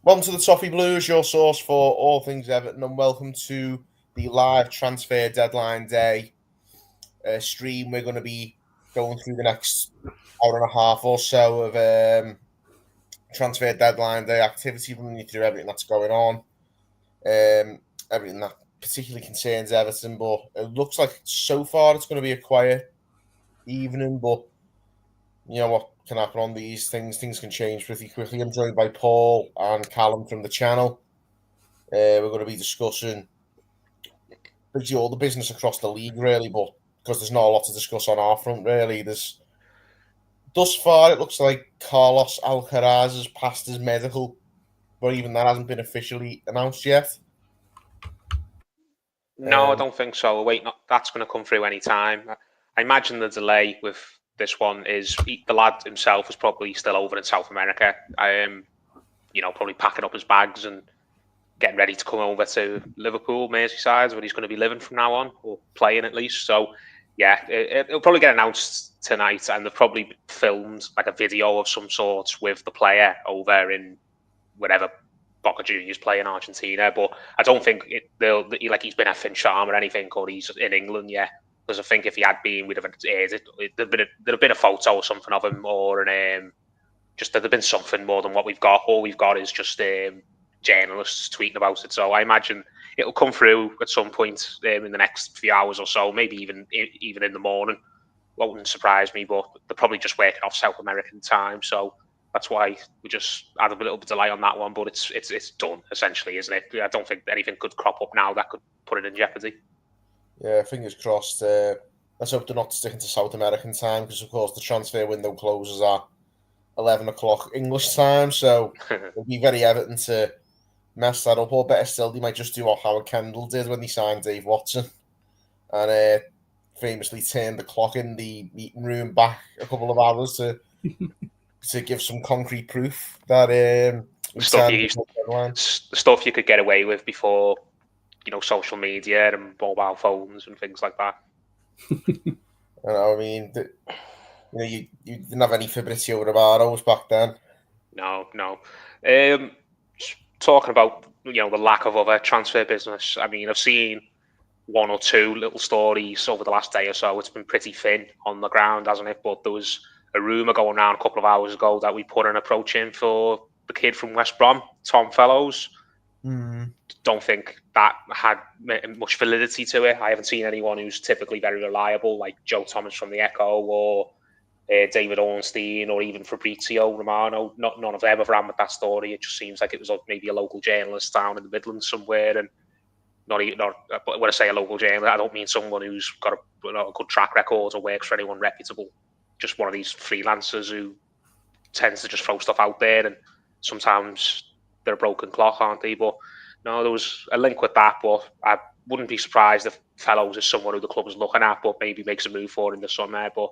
Welcome to the Toffee Blues, your source for all things Everton, and welcome to the live transfer deadline day stream. We're going to be going through the next hour and a half or so of transfer deadline day activity, running you through everything that's going on, everything that particularly concerns Everton. But it looks like so far it's going to be a quiet evening, but you know what can happen on these things. Things can change pretty quickly. I'm joined by Paul and Callum from the channel. We're going to be discussing basically all the business across the league, really, but because there's not a lot to discuss on our front, really. Thus far, it looks like Carlos Alcaraz has passed his medical, but even that hasn't been officially announced yet. No, I don't think so. That's going to come through any time. I imagine the delay with this one is the lad himself is probably still over in South America. Probably packing up his bags and getting ready to come over to Liverpool, Merseyside, where he's going to be living from now on, or playing at least. So, yeah, it'll probably get announced tonight, and they've probably filmed like a video of some sort with the player over in wherever Boca Juniors play in Argentina. But I don't think he's been at Fincham or anything, or he's in England yet. Because I think if he had been, we'd have aired it. There'd have been a photo or something of him, or just there'd have been something more than what we've got. All we've got is just journalists tweeting about it. So I imagine it'll come through at some point in the next few hours or so, maybe even in the morning. Wouldn't surprise me, but they're probably just working off South American time. So that's why we just had a little bit of delay on that one. But it's done essentially, isn't it? I don't think anything could crop up now that could put it in jeopardy. Yeah, fingers crossed. Let's hope they're not sticking to South American time because, of course, the transfer window closes at 11 o'clock English time. So it'll be very Everton to mess that up. Or better still, they might just do what Howard Kendall did when they signed Dave Watson and famously turned the clock in the meeting room back a couple of hours to give some concrete proof that the stuff you could get away with before, social media and mobile phones and things like that. I mean, you didn't have any Fabrizio Romano's back then. No. Talking about the lack of other transfer business. I mean, I've seen one or two little stories over the last day or so. It's been pretty thin on the ground, hasn't it? But there was a rumour going around a couple of hours ago that we put an approach in for the kid from West Brom, Tom Fellows. Don't think that had much validity to it. I haven't seen anyone who's typically very reliable, like Joe Thomas from the Echo or David Ornstein or even Fabrizio Romano. None of them have ran with that story. It just seems like it was maybe a local journalist down in the Midlands somewhere, and not when I say a local journalist, I don't mean someone who's got a good track record or works for anyone reputable. Just one of these freelancers who tends to just throw stuff out there, and sometimes they're a broken clock, aren't they? But no, there was a link with that, but I wouldn't be surprised if Fellows is someone who the club is looking at, but maybe makes a move for in the summer. But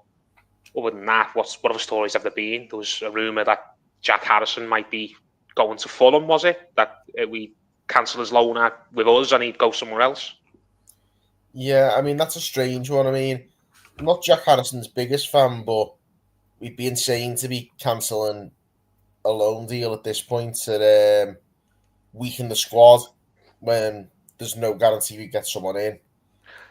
other than that, what other stories have there been? There was a rumour that Jack Harrison might be going to Fulham, was it? That we cancel his loan with us and he'd go somewhere else? Yeah, I mean, that's a strange one. I mean, I'm not Jack Harrison's biggest fan, but we'd be insane to be cancelling a loan deal at this point to weaken the squad when there's no guarantee we get someone in.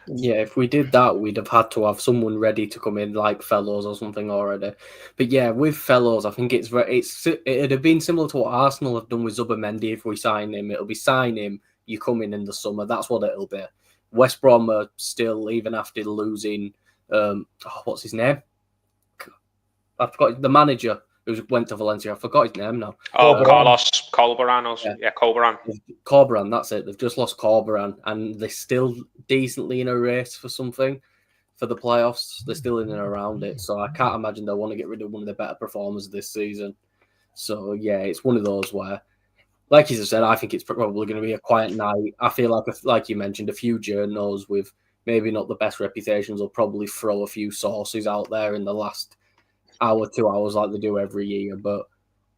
Yeah, if we did that, we'd have had to have someone ready to come in, like Fellows or something already. But yeah, with Fellows, I think it'd have been similar to what Arsenal have done with Zubimendi. If we sign him, it'll be sign him, you come in the summer. That's what it'll be. West Brom are still, even after losing, what's his name? I forgot the manager who went to Valencia. I forgot his name now. Carlos Corberan. Yeah, Corberan. Corberan, that's it. They've just lost Corberan, and they're still decently in a race for something for the playoffs. They're still in and around it, so I can't imagine they'll want to get rid of one of the better performers this season. So yeah, it's one of those where, like you said, I think it's probably going to be a quiet night. I feel like you mentioned, a few journals with maybe not the best reputations will probably throw a few sources out there in the last hour, 2 hours, like they do every year. But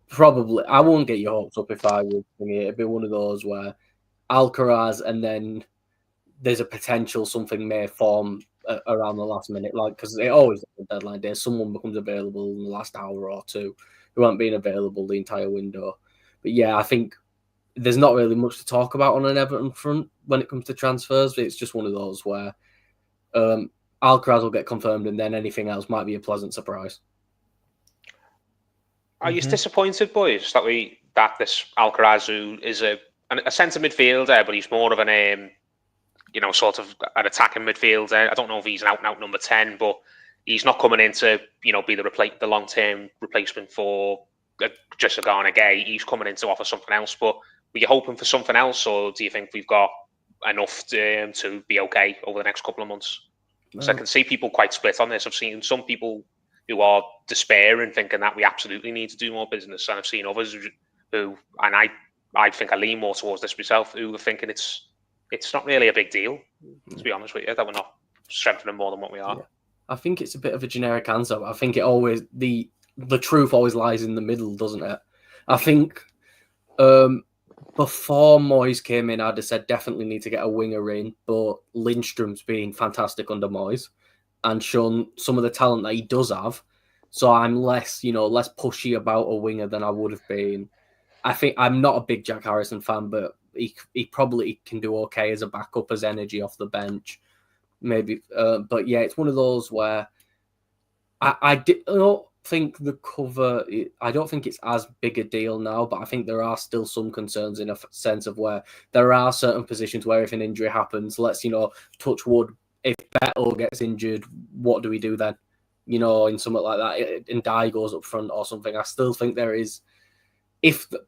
probably, I won't get your hopes up if I would. It'd be one of those where Alcaraz, and then there's a potential something may form around the last minute, like, because it always is a deadline day. Someone becomes available in the last hour or two who haven't been available the entire window. But yeah, I think there's not really much to talk about on an Everton front when it comes to transfers. It's just one of those where Alcaraz will get confirmed, and then anything else might be a pleasant surprise. Are you disappointed, boys, that this Alcaraz, who is a centre midfielder, but he's more of an sort of an attacking midfielder. I don't know if he's an out-and-out number 10, but he's not coming in to be the long-term replacement for just a Ghana Gay. He's coming in to offer something else. But were you hoping for something else, or do you think we've got enough to be okay over the next couple of months? So I can see people quite split on this. I've seen some people who are despairing, thinking that we absolutely need to do more business, and I've seen others who, and I think I lean more towards this myself, who are thinking it's not really a big deal, to be honest with you, that we're not strengthening more than what we are. Yeah. I think it's a bit of a generic answer. I think it always the truth always lies in the middle, doesn't it? I think before Moyes came in, I'd have said definitely need to get a winger in, but Lindstrom's been fantastic under Moyes and shown some of the talent that he does have. So I'm less pushy about a winger than I would have been. I think I'm not a big Jack Harrison fan, but he probably can do okay as a backup, as energy off the bench, maybe. But yeah, it's one of those where I don't think the cover. I don't think it's as big a deal now, but I think there are still some concerns in a sense of where there are certain positions where if an injury happens, let's touch wood. If Beto gets injured, what do we do then? In something like that, and Dye goes up front or something. I still think there is.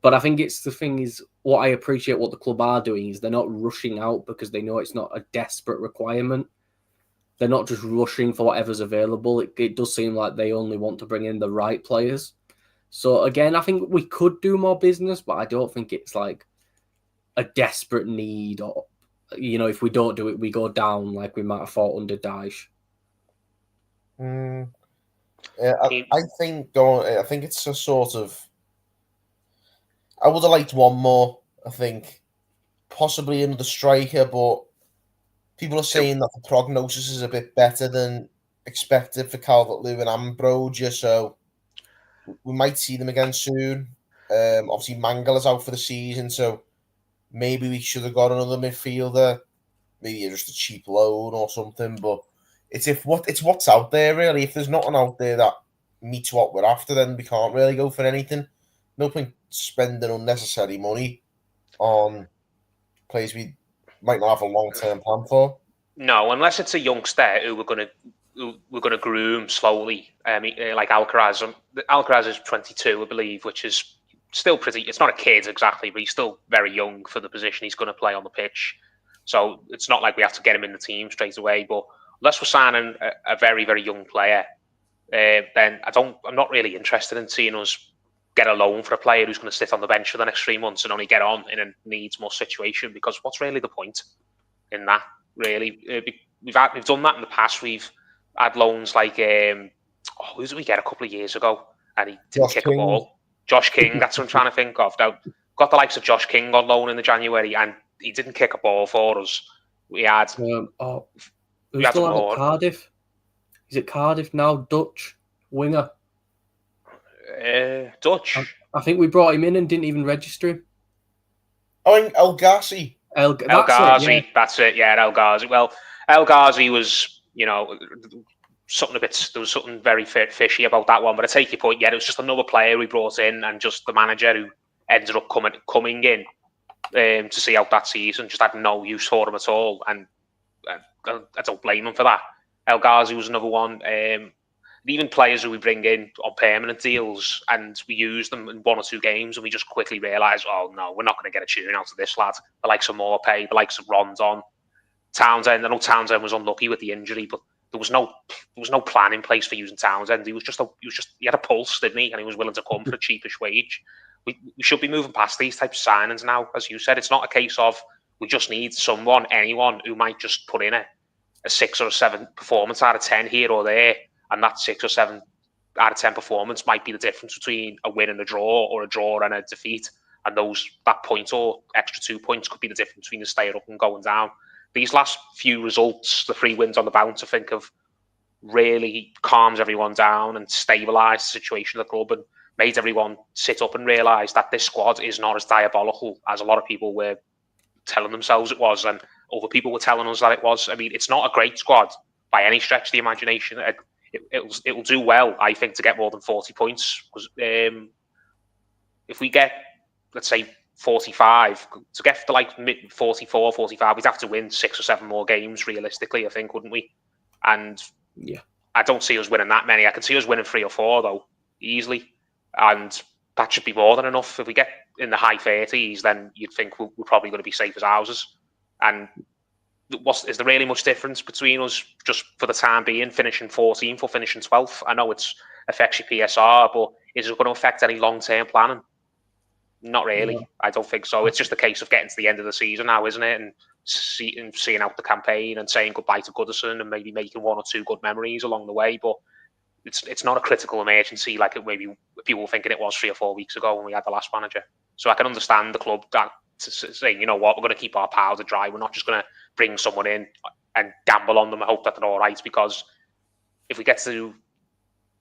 But I think it's the thing is what I appreciate what the club are doing is they're not rushing out because they know it's not a desperate requirement. They're not just rushing for whatever's available. It does seem like they only want to bring in the right players. So again, I think we could do more business, but I don't think it's like a desperate need or, if we don't do it, we go down like we might have thought under Daesh. Yeah, I think it's a sort of. I would have liked one more. I think possibly another striker, but people are saying that the prognosis is a bit better than expected for Calvert-Lewin and Broja, so we might see them again soon. Obviously, Mangala's out for the season, so maybe we should have got another midfielder, maybe just a cheap loan or something. But it's what's out there really. If there's nothing out there that meets what we're after, then we can't really go for anything. No point spending unnecessary money on players we might not have a long-term plan for. No, unless it's a youngster who we're going to groom slowly, like Alcaraz. Alcaraz is 22, I believe, which is still pretty. It's not a kid exactly, but he's still very young for the position he's going to play on the pitch. So it's not like we have to get him in the team straight away. But unless we're signing a very, very young player, then I'm not really interested in seeing us get a loan for a player who's going to sit on the bench for the next 3 months and only get on in a needs-more situation. Because what's really the point in that? Really, we've done that in the past. We've had loans like who did we get a couple of years ago, and he didn't kick a ball. Josh King, that's what I'm trying to think of. Now, got the likes of Josh King on loan in the January, and he didn't kick a ball for us. We had who's still at Cardiff? Is it Cardiff now? Dutch winger. Dutch. I think we brought him in and didn't even register him. Oh, El Ghazi. El Ghazi, that's it. Yeah, El Ghazi. Well, El Ghazi was, there was something very fishy about that one. But I take your point. Yeah, it was just another player we brought in, and just the manager who ended up coming in to see out that season just had no use for him at all, and I don't blame him for that. El Ghazi was another one. Even players who we bring in on permanent deals and we use them in 1 or 2 games and we just quickly realise, oh no, we're not going to get a tune out of this lad. The likes of Morpay, the likes of Rondon, Townsend. I know Townsend was unlucky with the injury, but there was no plan in place for using Townsend. He had a pulse, didn't he? And he was willing to come for a cheapish wage. We should be moving past these types of signings now. As you said, it's not a case of we just need anyone who might just put in a 6 or 7 performance out of 10 here or there. And that 6 or 7 out of 10 performance might be the difference between a win and a draw, or a draw and a defeat. And that point or extra 2 points could be the difference between the staying up and going down. These last few results, the 3 wins on the bounce, I think have really calmed everyone down and stabilised the situation of the club. And made everyone sit up and realise that this squad is not as diabolical as a lot of people were telling themselves it was, and other people were telling us that it was. I mean, it's not a great squad by any stretch of the imagination. It'll do well, I think, to get more than 40 points. Because if we get, let's say, 45, to get to like 44, 45, we'd have to win 6 or 7 more games, realistically, I think, wouldn't we? And yeah, I don't see us winning that many. I can see us winning 3 or 4, though, easily. And that should be more than enough. If we get in the high 30s, then you'd think we're probably going to be safe as houses. And is there really much difference between us, just for the time being, finishing 14th or finishing 12th? I know it affects your PSR, but is it going to affect any long-term planning? Not really. Yeah. I don't think so. It's just a case of getting to the end of the season now, isn't it? And seeing out the campaign and saying goodbye to Goodison and maybe making 1 or 2 good memories along the way. But it's not a critical emergency like it maybe people were thinking it was 3 or 4 weeks ago when we had the last manager. So I can understand the club that saying, you know what, we're going to keep our powder dry. We're not just going to bring someone in and gamble on them and hope that they're all right. Because if we get to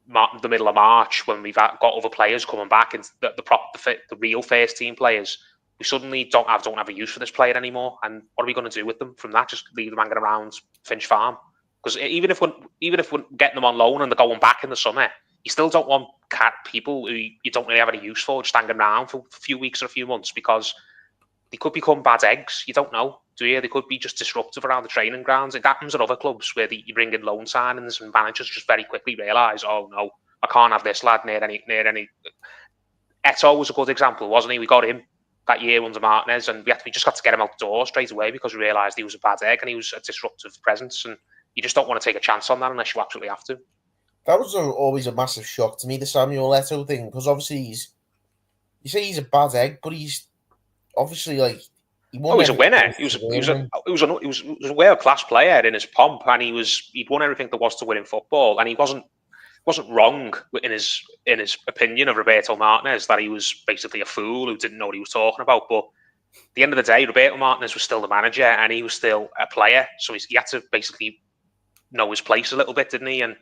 the middle of March, when we've got other players coming back and the real first team players, we suddenly don't have a use for this player anymore. And what are we going to do with them from that? Just leave them hanging around Finch Farm? Because even if we're getting them on loan and they're going back in the summer, you still don't want people who you don't really have any use for just hanging around for a few weeks or a few months, because they could become bad eggs. You don't know, do you? They could be just disruptive around the training grounds. It happens at other clubs where you bring in loan signings and managers just very quickly realise, oh no, I can't have this lad near any. Eto'o was a good example, wasn't he? We got him that year under Martinez, and we just got to get him out the door straight away because we realised he was a bad egg and he was a disruptive presence, and you just don't want to take a chance on that unless you absolutely have to. That was always a massive shock to me, the Samuel Eto'o thing, because obviously you say he's a bad egg, but he's obviously like he's a winner. He was a world class player in his pomp, and he'd won everything there was to win in football, and he wasn't wrong in his opinion of Roberto Martinez that he was basically a fool who didn't know what he was talking about. But at the end of the day, Roberto Martinez was still the manager and he was still a player, so he had to basically know his place a little bit, didn't he? And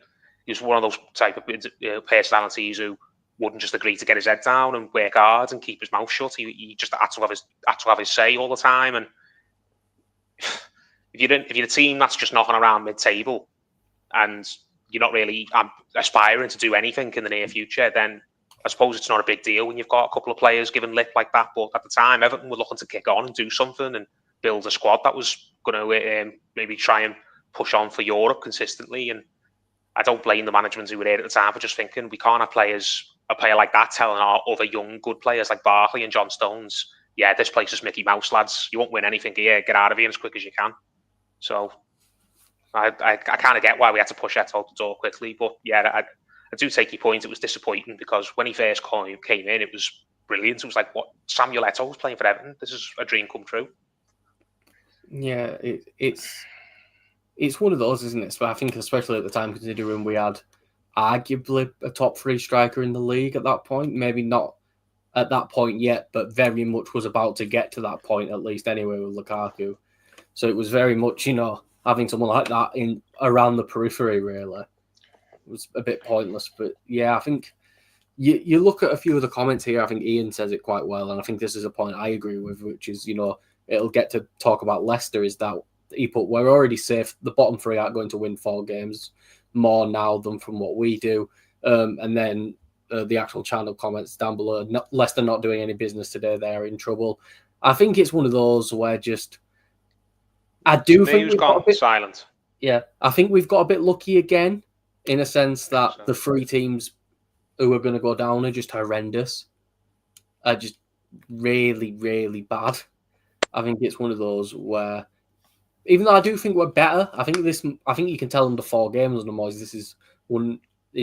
he was one of those type of personalities who wouldn't just agree to get his head down and work hard and keep his mouth shut. He just had to have his say all the time. And if you're a team that's just knocking around mid-table and you're not really aspiring to do anything in the near future, then I suppose it's not a big deal when you've got a couple of players giving lip like that. But at the time, Everton were looking to kick on and do something and build a squad that was going to maybe try and push on for Europe consistently. And I don't blame the management who were there at the time for just thinking we can't have a player like that telling our other young good players like Barkley and John Stones, yeah, this place is Mickey Mouse, lads. You won't win anything here. Get out of here as quick as you can. So I kind of get why we had to push that out the door quickly. But yeah, I do take your point. It was disappointing because when he first came in, it was brilliant. It was like, what, Samuel Eto'o was playing for Everton. This is a dream come true. Yeah, it's one of those, isn't it? So I think especially at the time, considering we had arguably a top 3 striker in the league at that point, maybe not at that point yet, but very much was about to get to that point at least anyway with Lukaku. So it was very much, having someone like that in around the periphery really was a bit pointless. But yeah, I think you look at a few of the comments here. I think Ian says it quite well, and I think this is a point I agree with, which is, it'll get to talk about Leicester, is that he put, we're already safe. The bottom 3 aren't going to win 4 games more now than from what we do. And then the actual channel comments down below, Leicester not doing any business today, they're in trouble. I think it's one of those where I do think we've got a bit silent. Yeah, I think we've got a bit lucky again in a sense that the 3 teams who are going to go down are just horrendous, are just really, really bad. I think it's one of those where, even though I do think we're better, I think you can tell under 4 games under Moyes, this is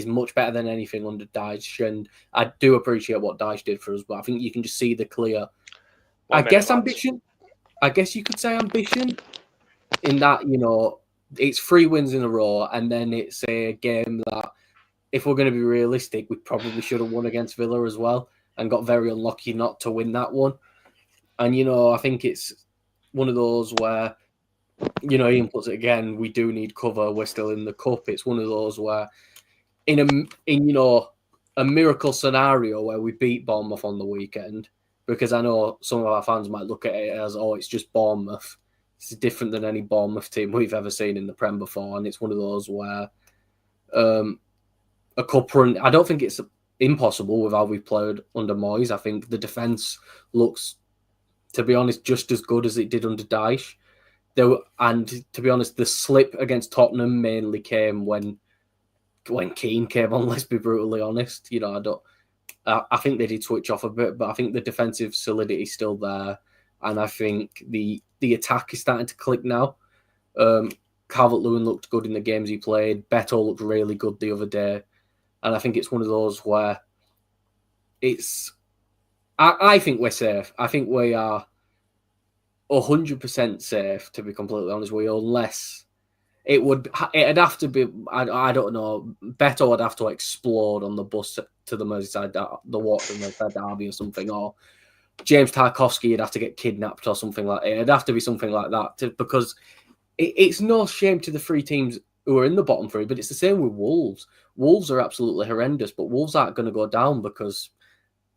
much better than anything under Dyche, and I do appreciate what Dyche did for us, but I think you can just see the clear, ambition. I guess you could say ambition in that, it's 3 wins in a row, and then it's a game that, if we're going to be realistic, we probably should have won against Villa as well, and got very unlucky not to win that one. And, I think it's one of those where, Ian puts it again, we do need cover. We're still in the cup. It's one of those where, in a miracle scenario where we beat Bournemouth on the weekend, because I know some of our fans might look at it as, oh, it's just Bournemouth. It's different than any Bournemouth team we've ever seen in the Prem before, and it's one of those where a cup run, I don't think it's impossible with how we've played under Moyes. I think the defence looks, to be honest, just as good as it did under Dyche. And to be honest, the slip against Tottenham mainly came when Keane came on, let's be brutally honest. I think they did switch off a bit, but I think the defensive solidity is still there. And I think the attack is starting to click now. Calvert-Lewin looked good in the games he played. Beto looked really good the other day. And I think it's one of those where I think we're safe. I think we are 100% safe, to be completely honest with you, unless it'd have to be, I don't know, Beto would have to explode on the bus to the Merseyside, the Merseyside derby or something, or James Tarkowski would have to get kidnapped or something like that. It'd have to be something like that, because it's no shame to the three teams who are in the bottom three, but it's the same with Wolves. Wolves are absolutely horrendous, but Wolves aren't going to go down because,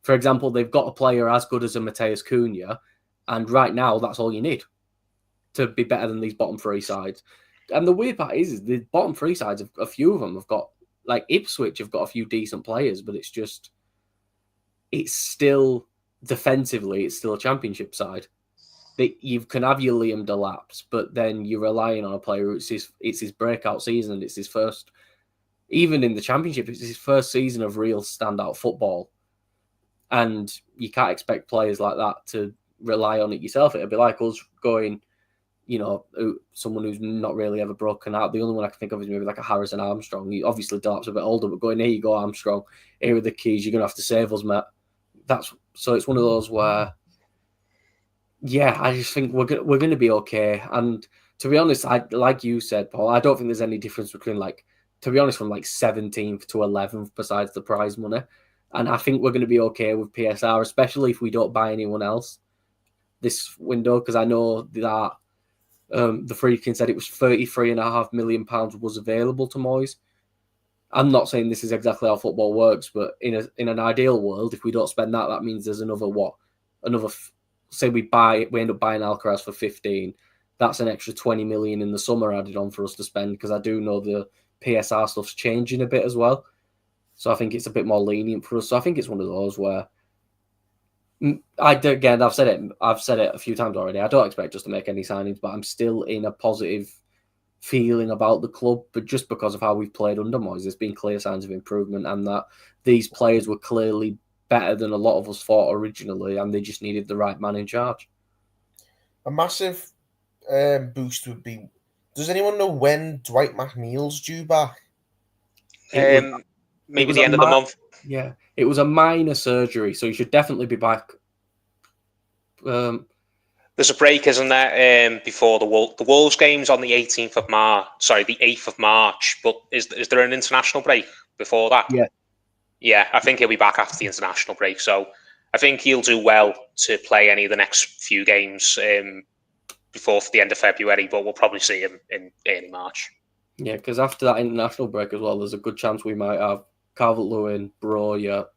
for example, they've got a player as good as a Mateus Cunha, and right now that's all you need to be better than these bottom three sides. And the weird part is the bottom three sides, a few of them have got, like Ipswich have got a few decent players, but it's still defensively, it's still a championship side. You can have your Liam Delap's, but then you're relying on a player who it's his breakout season, and it's his first, even in the championship, it's his first season of real standout football. And you can't expect players like that to rely on it yourself. It'd be like us going, someone who's not really ever broken out. The only one I can think of is maybe like a Harrison Armstrong. Obviously, Delap's a bit older, but going, here you go, Armstrong. Here are the keys. You're going to have to save us, mate. So it's one of those where, yeah, I just think we're going to be okay. And to be honest, like you said, Paul, I don't think there's any difference between, to be honest, from 17th to 11th besides the prize money. And I think we're going to be okay with PSR, especially if we don't buy anyone else this window, because I know that the Friedkin said it was £33.5 million was available to Moyes. I'm not saying this is exactly how football works, but in an ideal world, if we don't spend that, that means there's say we end up buying Alcaraz for 15. That's an extra 20 million in the summer added on for us to spend, because I do know the PSR stuff's changing a bit as well. So I think it's a bit more lenient for us. So I think it's one of those where I've said it a few times already. I don't expect us to make any signings, but I'm still in a positive feeling about the club. But just because of how we've played under Moyes, there's been clear signs of improvement, and that these players were clearly better than a lot of us thought originally, and they just needed the right man in charge. A massive boost would be, does anyone know when Dwight McNeil's due back? Maybe the end of the month. Yeah, it was a minor surgery, so he should definitely be back. There's a break, isn't there, before the Wolves game's on the 18th of March. Sorry, the 8th of March. But is there an international break before that? Yeah. Yeah, I think he'll be back after the international break. So I think he'll do well to play any of the next few games before the end of February, but we'll probably see him in early March. Yeah, because after that international break as well, there's a good chance we might have Calvert-Lewin, Broja.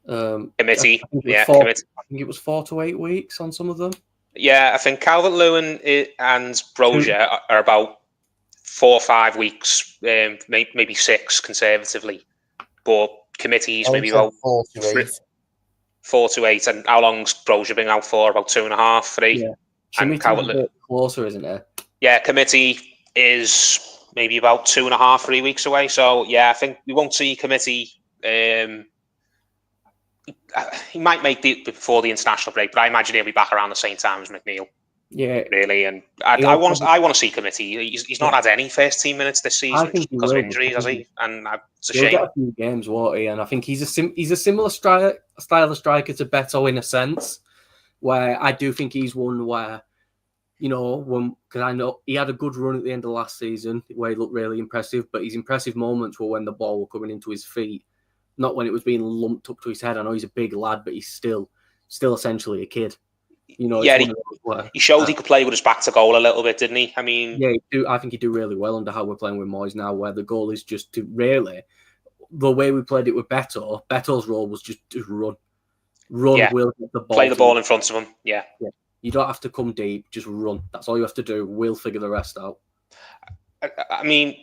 Committee. Committee. I think it was 4 to 8 weeks on some of them. Yeah, I think Calvert-Lewin and Broja are about 4 or 5 weeks, maybe 6 conservatively. But committees maybe about 4 to 8. 4 to 8. And how long's Broja been out for? About 2.5, 3. Yeah. And Calvert-Lewin a bit closer, isn't it? Yeah, committee is maybe about 2.5, 3 weeks away. So yeah, I think we won't see committee. He might make it before the international break, but I imagine he'll be back around the same time as McNeil. Yeah, really. And I want to see committee. He's not had any first team minutes this season because of injuries, has he? And it's a shame. He'll get a few games, won't he? And I think he's a similar style of striker to Beto in a sense, where I do think he's one where, because I know he had a good run at the end of last season where he looked really impressive, but his impressive moments were when the ball were coming into his feet, not when it was being lumped up to his head. I know he's a big lad, but he's still essentially a kid. He showed he could play with his back to goal a little bit, didn't he? I mean, yeah, I think he'd do really well under how we're playing with Moyes now, where the goal is just to really, the way we played it with Beto's role was just run. Run, will get the ball. Play the ball in front of him, yeah. You don't have to come deep, just run. That's all you have to do. We'll figure the rest out. I mean,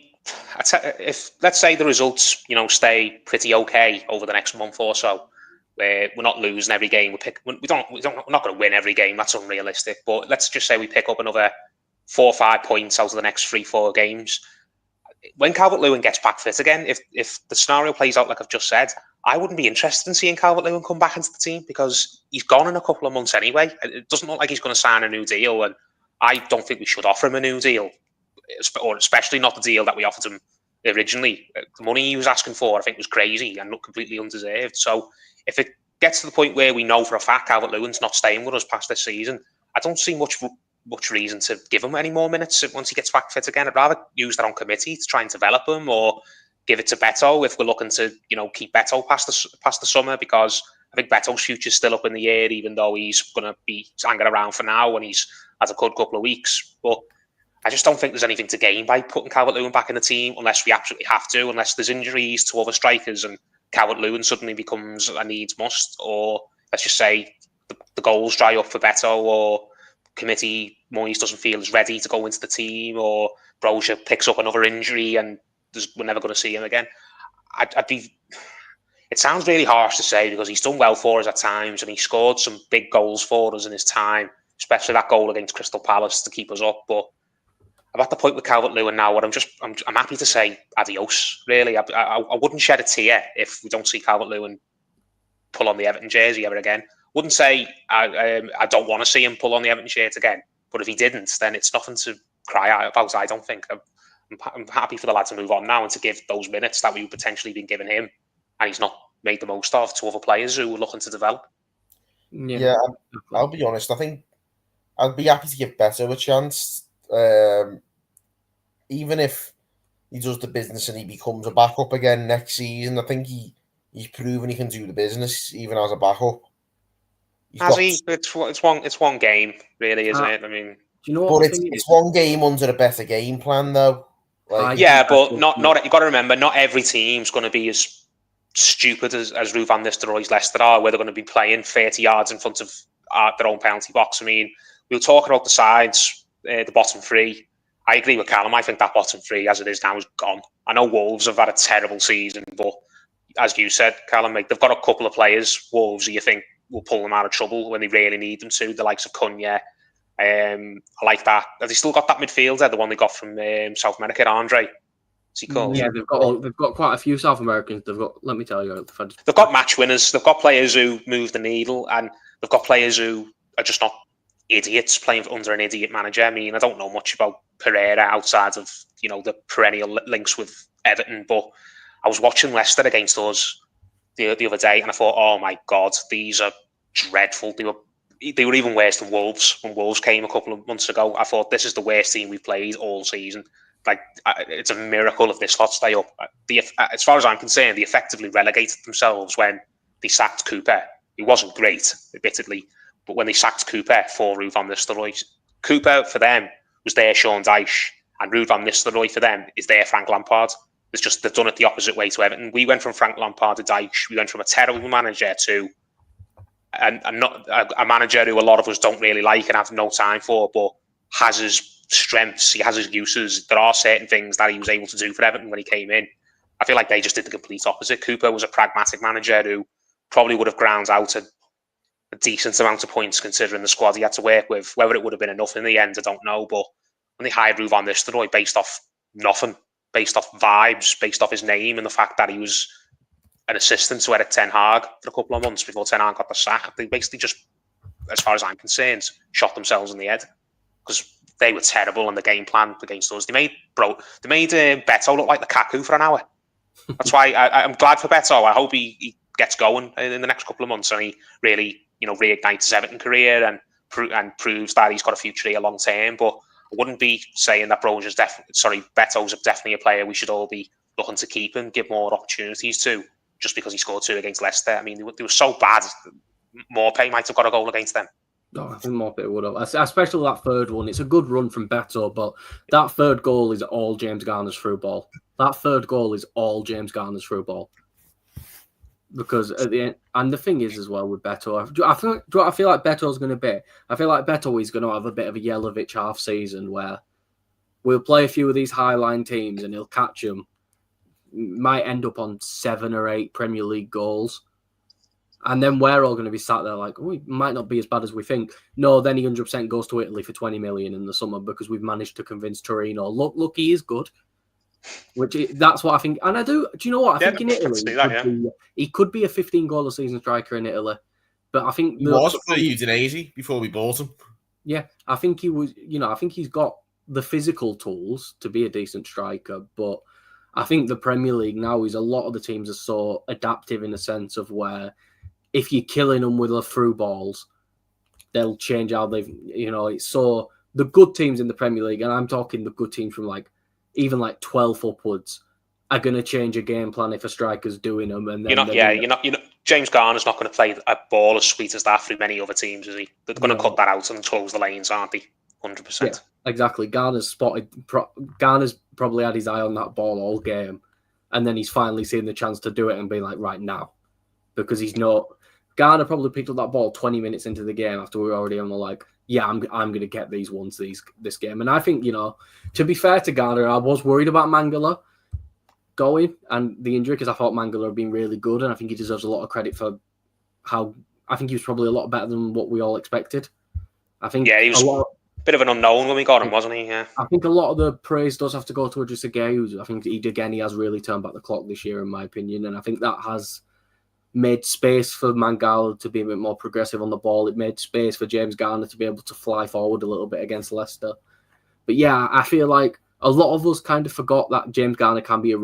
if let's say the results, stay pretty okay over the next month or so, where we're not losing every game, we're not going to win every game. That's unrealistic. But let's just say we pick up another 4 or 5 points out of the next 3-4 games. When Calvert-Lewin gets back fit again, if the scenario plays out like I've just said, I wouldn't be interested in seeing Calvert-Lewin come back into the team because he's gone in a couple of months anyway. It doesn't look like he's going to sign a new deal, and I don't think we should offer him a new deal, or especially not the deal that we offered him originally. The money he was asking for, I think, was crazy and not completely undeserved. So if it gets to the point where we know for a fact Calvert-Lewin's not staying with us past this season, I don't see much reason to give him any more minutes once he gets back fit again. I'd rather use that on committee to try and develop him, or give it to Beto if we're looking to, keep Beto past the summer, because I think Beto's future's still up in the air, even though he's going to be hanging around for now and he's had a good couple of weeks. But I just don't think there's anything to gain by putting Calvert-Lewin back in the team unless we absolutely have to, unless there's injuries to other strikers and Calvert-Lewin suddenly becomes a needs must, or let's just say the goals dry up for Beto, or committee Moyes doesn't feel as ready to go into the team, or Brozier picks up another injury and we're never going to see him again. It sounds really harsh to say because he's done well for us at times and he scored some big goals for us in his time, especially that goal against Crystal Palace to keep us up. But I'm at the point with Calvert-Lewin now where I'm happy to say adios, really. I wouldn't shed a tear if we don't see Calvert-Lewin pull on the Everton jersey ever again. Wouldn't say I don't want to see him pull on the Everton shirt again, but if he didn't, then it's nothing to cry out about, I don't think. I'm happy for the lad to move on now and to give those minutes that we've potentially been giving him and he's not made the most of, to other players who are looking to develop. Yeah, I'll be honest. I think I'd be happy to give Beto a chance. Even if he does the business and he becomes a backup again next season, I think he's proven he can do the business even as a backup. It's one game, really, isn't it? I mean, do you know what? It's one game under a better game plan, though. But not. You got to remember, not every team's going to be as stupid as Ruud van Nistelrooy's Leicester are, where they're going to be playing 30 yards in front of their own penalty box. I mean, we were talking about the sides, the bottom three. I agree with Callum. I think that bottom three, as it is now, is gone. I know Wolves have had a terrible season, but as you said, Callum, they've got a couple of players, Wolves, who you think will pull them out of trouble when they really need them to, the likes of Cunha. I like that. Have they still got that midfielder, the one they got from South America, Andre? Is he called? Yeah, they've got quite a few South Americans. Let me tell you, they've got match winners. They've got players who move the needle, and they've got players who are just not idiots playing under an idiot manager. I mean, I don't know much about Pereira outside of the perennial links with Everton, but I was watching Leicester against us the other day, and I thought, oh my God, these are dreadful. They were even worse than Wolves when Wolves came a couple of months ago. I thought, this is the worst team we've played all season. It's a miracle if this lot stay up. As far as I'm concerned, they effectively relegated themselves when they sacked Cooper. He wasn't great, admittedly, but when they sacked Cooper for Ruud van Nistelrooy, Cooper for them was their Sean Dyche, and Ruud van Nistelrooy for them is their Frank Lampard. It's just they've done it the opposite way to Everton. We went from Frank Lampard to Dyche. We went from a terrible manager to and not a manager who a lot of us don't really like and have no time for, but has his strengths, he has his uses. There are certain things that he was able to do for Everton when he came in. I feel like they just did the complete opposite. Cooper was a pragmatic manager who probably would have ground out a decent amount of points considering the squad he had to work with. Whether it would have been enough in the end, I don't know. But when they hired Ruud van Nistelrooy based off nothing, based off vibes, based off his name and the fact that he was an assistant to Eric Ten Hag for a couple of months before Ten Hag got the sack, they basically just, as far as I'm concerned, shot themselves in the head because they were terrible in the game plan against us. They made Beto look like the Lukaku for an hour. That's why I'm glad for Beto. I hope he gets going in the next couple of months and he really reignites his Everton career and proves that he's got a future here long term. But I wouldn't be saying that Beto's definitely a player we should all be looking to keep and give more opportunities to, just because he scored 2 against Leicester. I mean, they were so bad. Morpay might have got a goal against them. No, I think Morpay would have. Especially that third one. It's a good run from Beto, but that third goal is all James Garner's through ball. that third goal is all James Garner's through ball. Because at the end, and the thing is as well with Beto, I feel like Beto's going to be. I feel like Beto is going to have a bit of a Yelovich half season where we'll play a few of these highline teams and he'll catch them. Might end up on 7 or 8 Premier League goals. And then we're all going to be sat there like, oh, it might not be as bad as we think. No, then he 100% goes to Italy for 20 million in the summer because we've managed to convince Torino, look, he is good. That's what I think. And do you know what? I think in Italy, he could be a 15-goal a season striker in Italy. But I think he was for Udinese before we bought him. Yeah, I think he was, I think he's got the physical tools to be a decent striker. But I think the Premier League now is a lot of the teams are so adaptive in the sense of where if you're killing them with the through balls, they'll change how they've, it's so the good teams in the Premier League, and I'm talking the good teams from even 12 upwards, are going to change a game plan if a striker's doing them. And then James Garner's not going to play a ball as sweet as that through many other teams, is he? They're going to cut that out and close the lanes, aren't they? 100%. Yeah, exactly. Garner's probably had his eye on that ball all game, and then he's finally seen the chance to do it and being like, right now, because he's not. Garner probably picked up that ball 20 minutes into the game after we were already on the I'm going to get these ones this game. And I think, to be fair to Garner, I was worried about Mangala going and the injury because I thought Mangala had been really good and I think he deserves a lot of credit for how I think he was probably a lot better than what we all expected. I think he was a bit of an unknown when we got him, wasn't he? Yeah. I think a lot of the praise does have to go to Idrissa Gueye, who I think he has really turned back the clock this year, in my opinion. And I think that has made space for Mangala to be a bit more progressive on the ball. It made space for James Garner to be able to fly forward a little bit against Leicester. But yeah, I feel like a lot of us kind of forgot that James Garner can be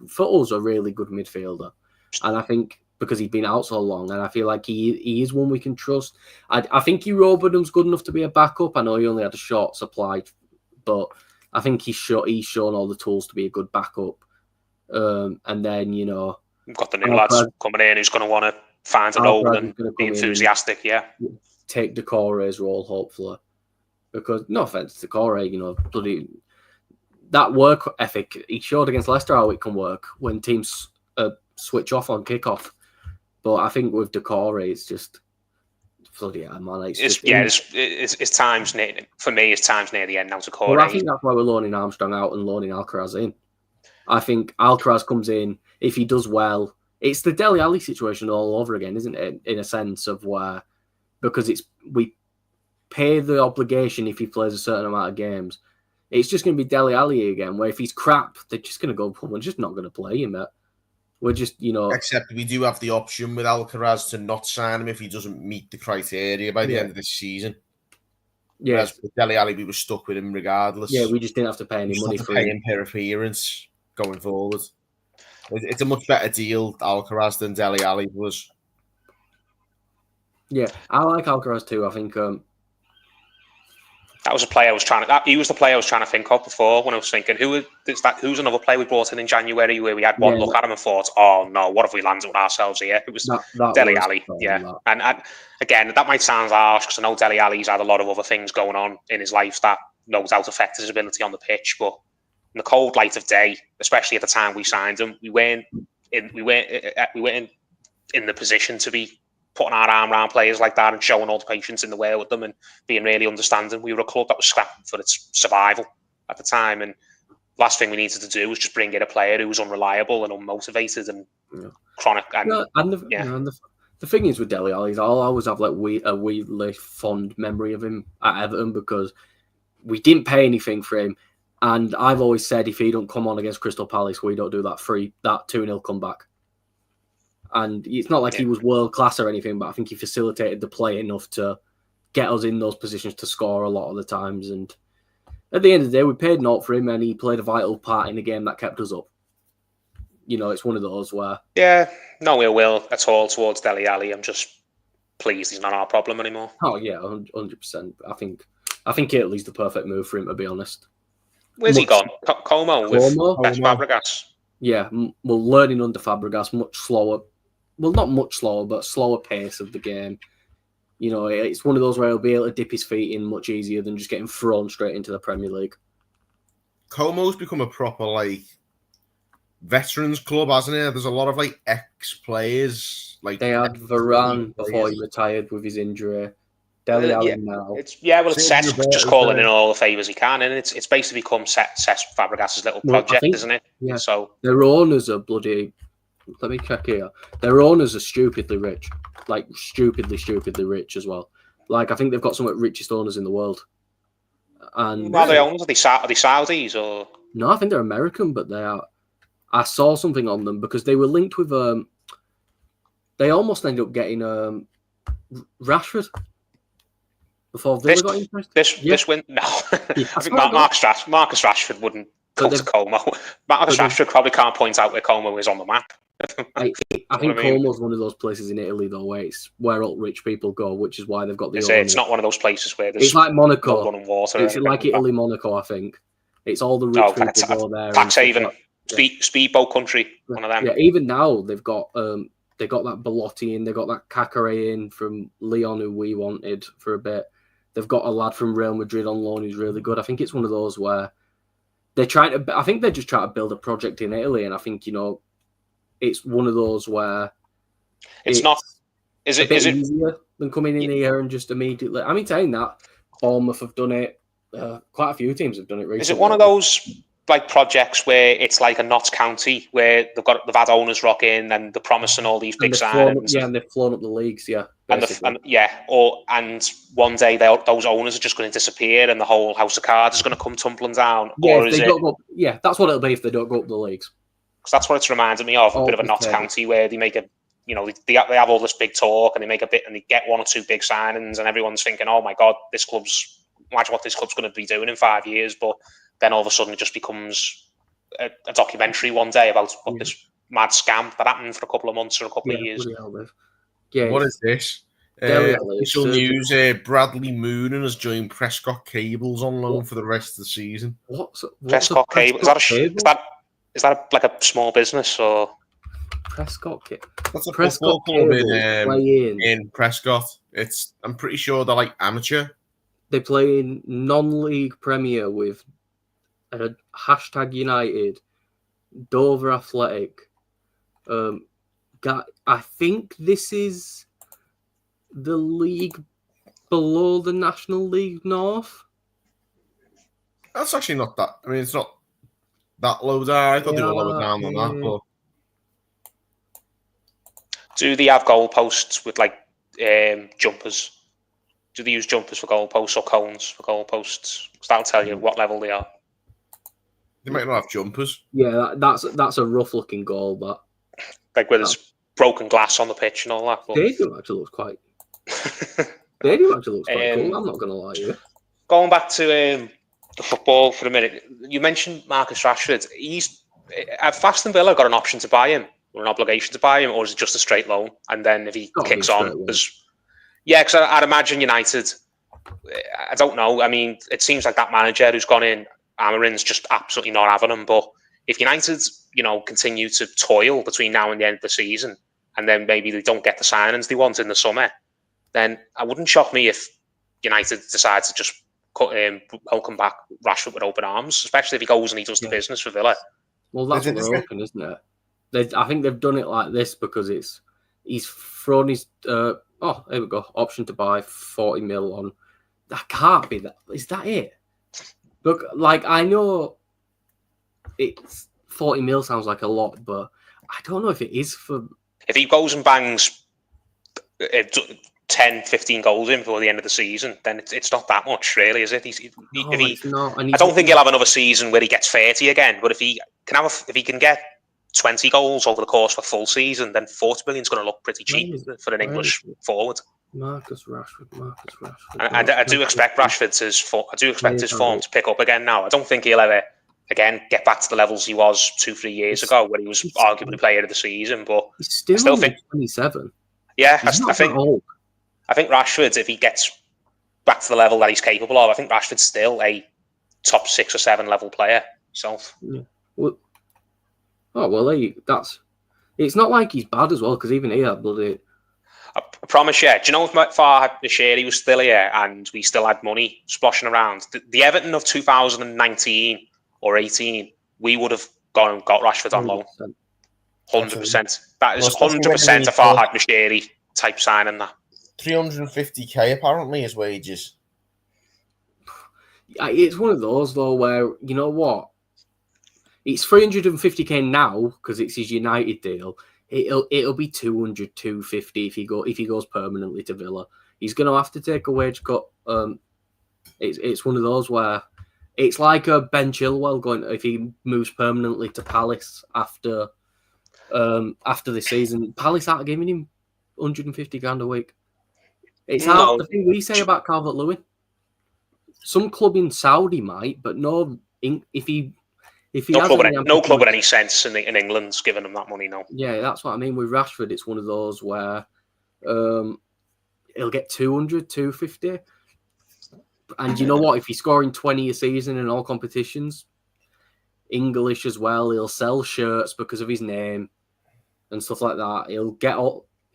for us, a really good midfielder. And I think because he's been out so long, and I feel like he is one we can trust. I think Robinham's good enough to be a backup. I know he only had a short supply, but I think he's shown all the tools to be a good backup. And then, we've got the new lads coming in who's going to want to find a role and be enthusiastic, take Decore's role, hopefully. Because, no offence to Decore, bloody that work ethic he showed against Leicester how it can work when teams switch off on kickoff. But I think with Decore, it's just bloody hell, man. It's times near, for me. It's times near the end now. Decore. Well, I think that's why we're loaning Armstrong out and loaning Alcaraz in. I think Alcaraz comes in if he does well. It's the Dele Alli situation all over again, isn't it? In a sense of where because we pay the obligation if he plays a certain amount of games. It's just going to be Dele Alli again, where if he's crap, they're just going to go, we're just not going to play him, mate. We're just, Except we do have the option with Alcaraz to not sign him if he doesn't meet the criteria by the end of this season. Yeah. Whereas with Dele Alli, we were stuck with him regardless. Yeah, we just didn't have to pay any money for him per appearance going forward. It's a much better deal, Alcaraz, than Dele Alli was. Yeah, I like Alcaraz too. I think that was a player I was trying to. He was the player I was trying to think of before when I was thinking who's another player we brought in January where we had one look at him and thought, oh no, what have we landed with ourselves here? It was Dele Alli, And again, that might sound harsh because I know Dele Alli's had a lot of other things going on in his life that no doubt affected his ability on the pitch, but in the cold light of day, especially at the time we signed him, we weren't in the position to be putting our arm around players like that and showing all the patience in the world with them and being really understanding. We were a club that was scrapping for its survival at the time, and last thing we needed to do was just bring in a player who was unreliable and unmotivated and chronic. The thing is with Dele Alli is I'll always have a weirdly fond memory of him at Everton because we didn't pay anything for him, and I've always said if he don't come on against Crystal Palace, we don't do that 2-0 comeback. And it's not like he was world class or anything, but I think he facilitated the play enough to get us in those positions to score a lot of the times. And at the end of the day, we paid naught for him, and he played a vital part in the game that kept us up. It's one of those where no ill will at all towards Dele Alli. I'm just pleased he's not our problem anymore. Oh yeah, 100%. I think Italy's the perfect move for him, to be honest. Where's he gone? Como with Fabregas. Yeah, well, learning under Fabregas, much slower. Well, not much slower, but slower pace of the game. It's one of those where he'll be able to dip his feet in much easier than just getting thrown straight into the Premier League. Como's become a proper like veterans club, hasn't it? There's a lot of like ex-players. Like They had Varane before he retired with his injury. Dele Alli now. It's Cesc just calling in all the favours he can, and it's basically become Cesc Fabregas's little project, isn't it? Yeah. So their owners are bloody. Let me check here. Their owners are stupidly rich, like stupidly rich as well. Like I think they've got some of the richest owners in the world. And are they owners? Are they Saudis or? No, I think they're American, but they are. I saw something on them because they were linked with. They almost ended up getting Rashford. Before Villa got interested? This win? No. I think Marcus Rashford wouldn't come to Como. Marcus Rashford probably can't point out where Como is on the map. I think Como's one of those places in Italy, though, where all rich people go, which is why they've got the... It's not one of those places where there's... It's like Monaco. No running water. It's like Italy, Monaco, I think. It's all the rich people go there. Tax haven. Speedboat country, one of them. Yeah, even now, they've got that Belotti in, they've got that Kakare in from Lyon, who we wanted for a bit. They've got a lad from Real Madrid on loan who's really good. I think it's one of those where they're just trying to build a project in Italy, and I think, it's one of those where it's not. Is it easier than coming in here and just immediately? I mean, saying that, Bournemouth have done it. Quite a few teams have done it recently. Is it one of those like projects where it's like a Notts County where they've had owners rock in and they're promising all these big signings? And they've flown up the leagues, yeah. And one day those owners are just going to disappear and the whole house of cards is going to come tumbling down. Yeah, that's what it'll be if they don't go up the leagues. Because that's what it's reminded me of, a bit of a Notts County where they make they have all this big talk and they make a bit and they get one or two big signings and everyone's thinking, oh my God, imagine what this club's going to be doing in 5 years. But then all of a sudden it just becomes a documentary one day about what this mad scam that happened for a couple of months or a couple of years. What is this? Official news, Bradley Moonen has joined Prescott Cables on loan for the rest of the season. What's Prescott Cables? Is that like a small business or? Prescott Cables. That's a football club in Prescott. I'm pretty sure they're like amateur. They play in non-league Premier with #United, Dover Athletic. I think this is the league below the National League North. That's actually not that. I mean, it's not that low down. I thought they were lower down than that. But do they have goalposts with like jumpers? Do they use jumpers for goalposts or cones for goalposts? Because that'll tell you what level they are. They might not have jumpers. Yeah, that's a rough looking goal, but like where there's broken glass on the pitch and all that. Stadium actually looks quite. Cool. I'm not going to lie to you. Going back to the football for a minute, you mentioned Marcus Rashford. He's at Aston Villa got an option to buy him or an obligation to buy him, or is it just a straight loan? And then if he kicks on, because I'd imagine United. I don't know. I mean, it seems like that manager who's gone in, Amarin's just absolutely not having him. But if United, continue to toil between now and the end of the season, and then maybe they don't get the signings they want in the summer, then it wouldn't shock me if United decide to just welcome back Rashford with open arms, especially if he goes and he does the business for Villa. Well, that's what they're hoping, isn't it? I think they've done it like this because he's thrown his here we go, option to buy 40 mil on. That can't be that. Is that it? Look, like I know it's 40 mil sounds like a lot, but I don't know if it is for. If he goes and bangs 10, 15 goals in before the end of the season, then it's not that much, really, is it? It's not. I don't think he'll have another season where he gets 30 again. But if he can get 20 goals over the course of a full season, then 40 million is going to look pretty cheap for an English forward. Marcus Rashford. I do expect his form to pick up again now. I don't think he'll ever again get back to the levels he was 2-3 years ago, when he was arguably player of the season. But I still think 27. Yeah, I think Rashford, if he gets back to the level that he's capable of, I think Rashford's still a top 6 or 7 level player himself. Yeah. It's not like he's bad as well, because even he had bloody. I promise you. Do you know if Far Bashiri was still here and we still had money splashing around? The Everton of 2019 or 18, we would have gone and got Rashford on loan. 100%. That is 100% a Farhad Moshiri type signing. That 350k apparently his wages. It's one of those though where, you know what, it's 350k now because it's his United deal. It'll be 200, 250 if he goes permanently to Villa. He's going to have to take a wage cut. It's one of those where it's like a Ben Chilwell going if he moves permanently to Palace after the season. Palace aren't giving him 150 grand a week. It's hard. The thing we say about Calvert-Lewin. Some club in Saudi might, but no. If he no club with any sense in England's giving him that money. No. Yeah, that's what I mean with Rashford. It's one of those where he'll get 200, 250. And you know what? If he's scoring 20 a season in all competitions, English as well, he'll sell shirts because of his name and stuff like that.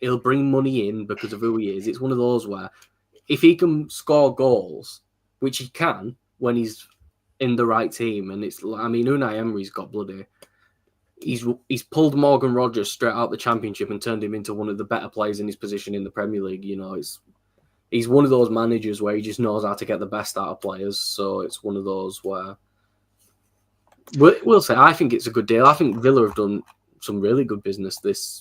He'll bring money in because of who he is. It's one of those where if he can score goals, which he can when he's in the right team, and Unai Emery's got bloody. He's pulled Morgan Rogers straight out the Championship and turned him into one of the better players in his position in the Premier League. You know, he's one of those managers where he just knows how to get the best out of players. So it's one of those where we'll say I think it's a good deal. I think Villa have done some really good business this.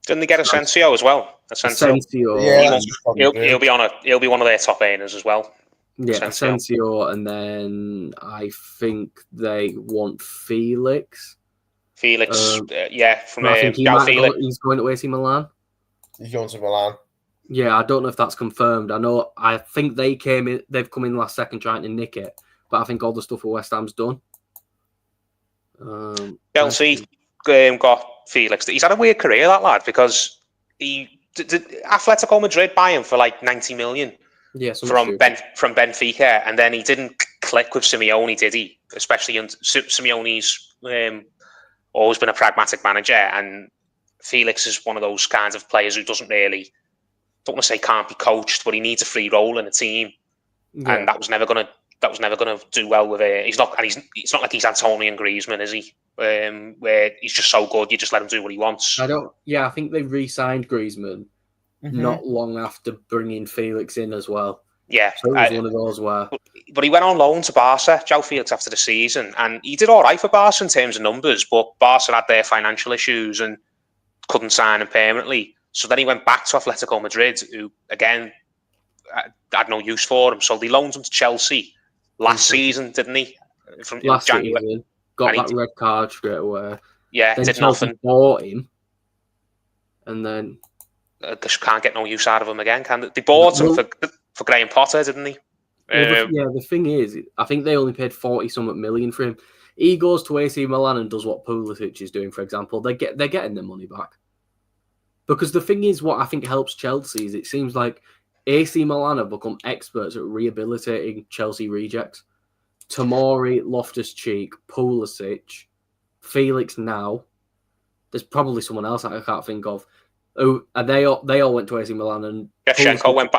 Didn't they get Asensio as well? Asensio. Yeah, he'll be one of their top earners as well. Yeah, Asensio, and then I think they want Felix. From I think he's going to AC Milan. He's going to Milan. Yeah, I don't know if that's confirmed. I think they've come in last second trying to nick it, but I think all the stuff with West Ham's done. Chelsea got Felix. He's had a weird career, that lad, because he did Atletico Madrid buy him for like 90 million. Yeah, from Benfica, and then he didn't click with Simeone, did he? Especially Simeone's always been a pragmatic manager, and Felix is one of those kinds of players who don't want to say can't be coached, but he needs a free role in a team, and that was never gonna do well with it. It's not like he's Antonio and Griezmann, is he? Where he's just so good, you just let him do what he wants. I think they re-signed Griezmann. Not long after bringing Felix in as well. Yeah. So it was one of those where... But he went on loan to Barca, João Felix, after the season, and he did all right for Barca in terms of numbers, but Barca had their financial issues and couldn't sign him permanently. So then he went back to Atletico Madrid, who, again, had no use for him. So they loaned him to Chelsea last season, didn't he? From January. Season. Got that red card straight away. Yeah, then did Chelsea nothing. Bought him, and then... They can't get no use out of him again, can they? They bought him for Graham Potter, didn't they? The thing is, I think they only paid 40-something million for him. He goes to AC Milan and does what Pulisic is doing, for example. They're getting their money back. Because the thing is, what I think helps Chelsea is it seems like AC Milan have become experts at rehabilitating Chelsea rejects. Tomori, Loftus-Cheek, Pulisic, Felix now. There's probably someone else that I can't think of. Oh, and they all went to AC Milan, and Shevchenko went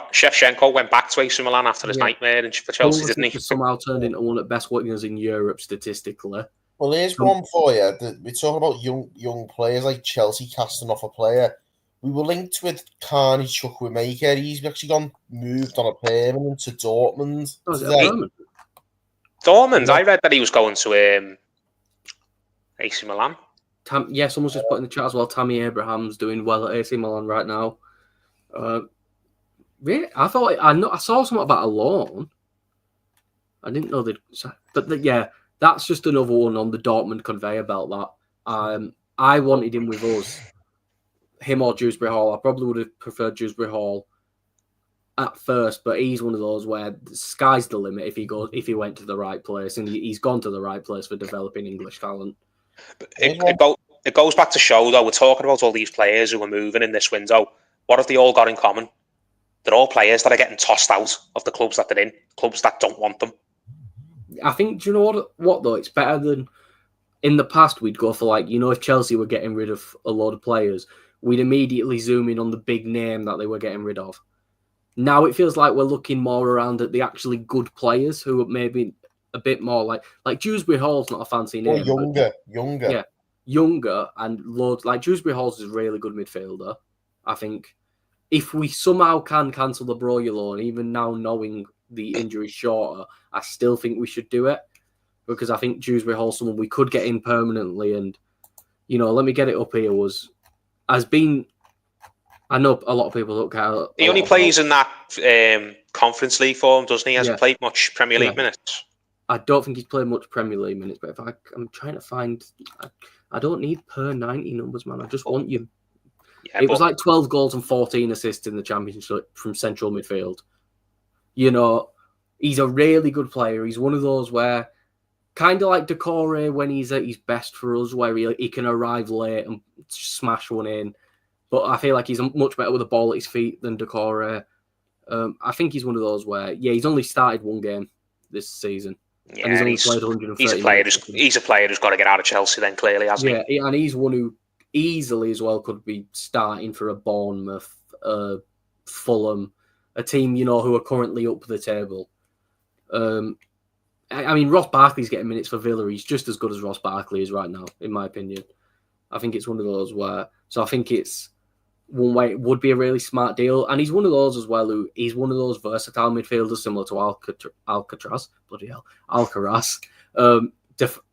back to AC Milan after his nightmare for Chelsea, didn't he? Somehow turned into one of the best wingers in Europe statistically. Well, here's one for you. We're talking about young players like Chelsea casting off a player. We were linked with Carney Chukwuemeka. He's actually moved on a permanent to Dortmund. Dortmund. I read that he was going to AC Milan. Someone's just put in the chat as well. Tammy Abraham's doing well at AC Milan right now. I saw something about a loan. I didn't know that. That's just another one on the Dortmund conveyor belt. That I wanted him with us, him or Dewsbury Hall. I probably would have preferred Dewsbury Hall at first, but he's one of those where the sky's the limit if he went to the right place, and he's gone to the right place for developing English talent. It goes back to show, though, we're talking about all these players who are moving in this window. What have they all got in common? They're all players that are getting tossed out of the clubs that they're in, clubs that don't want them. I think, do you know what though? It's better than in the past we'd go for if Chelsea were getting rid of a load of players, we'd immediately zoom in on the big name that they were getting rid of. Now it feels like we're looking more around at the actually good players who maybe a bit more like Dewsbury Hall's not a fancy Or name. younger. Yeah, younger and loads. Like Dewsbury Hall's is a really good midfielder. I think if we somehow can cancel the Broja loan, even now knowing the injury's shorter, I still think we should do it because I think Dewsbury Hall's someone we could get in permanently. And let me get it up here. Has been. I know a lot of people look at. He only plays in that Conference League form, doesn't he? He hasn't played much Premier League minutes. I don't think he's played much Premier League minutes, but if I'm trying to find, I don't need per 90 numbers, man. I just want you. Yeah, it was like 12 goals and 14 assists in the Championship from central midfield. He's a really good player. He's one of those where, kind of like Decore when he's at his best for us, where he can arrive late and smash one in. But I feel like he's much better with the ball at his feet than Decore. I think he's one of those where, he's only started one game this season. Yeah, and he's played 130 he's a player who's got to get out of Chelsea then, clearly, hasn't he? Yeah, and he's one who easily as well could be starting for a Bournemouth, Fulham, a team, who are currently up the table. I mean, Ross Barkley's getting minutes for Villa. He's just as good as Ross Barkley is right now, in my opinion. I think it's one of those where... So I think it's one way it would be a really smart deal. And he's one of those as well who... He's one of those versatile midfielders similar to Alcaraz. Bloody hell. Alcaraz.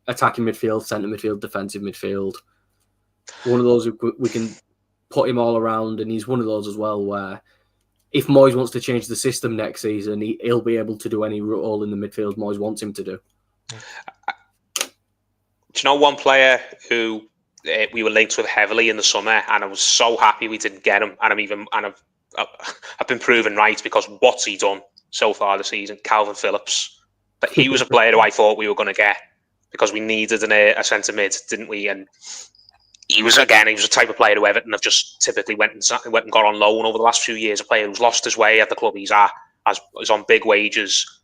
Attacking midfield, centre midfield, defensive midfield. One of those who we can put him all around. And he's one of those as well where... If Moyes wants to change the system next season, he'll be able to do any role in the midfield Moyes wants him to do. Do you know one player who we were linked with heavily in the summer, and I was so happy we didn't get him, and I've been proven right because what's he done so far this season? Calvin Phillips. But he was a player who I thought we were going to get because we needed a centre mid, didn't we? And he was a type of player who Everton have just typically went and got on loan over the last few years. A player who's lost his way at the club he's at, is on big wages,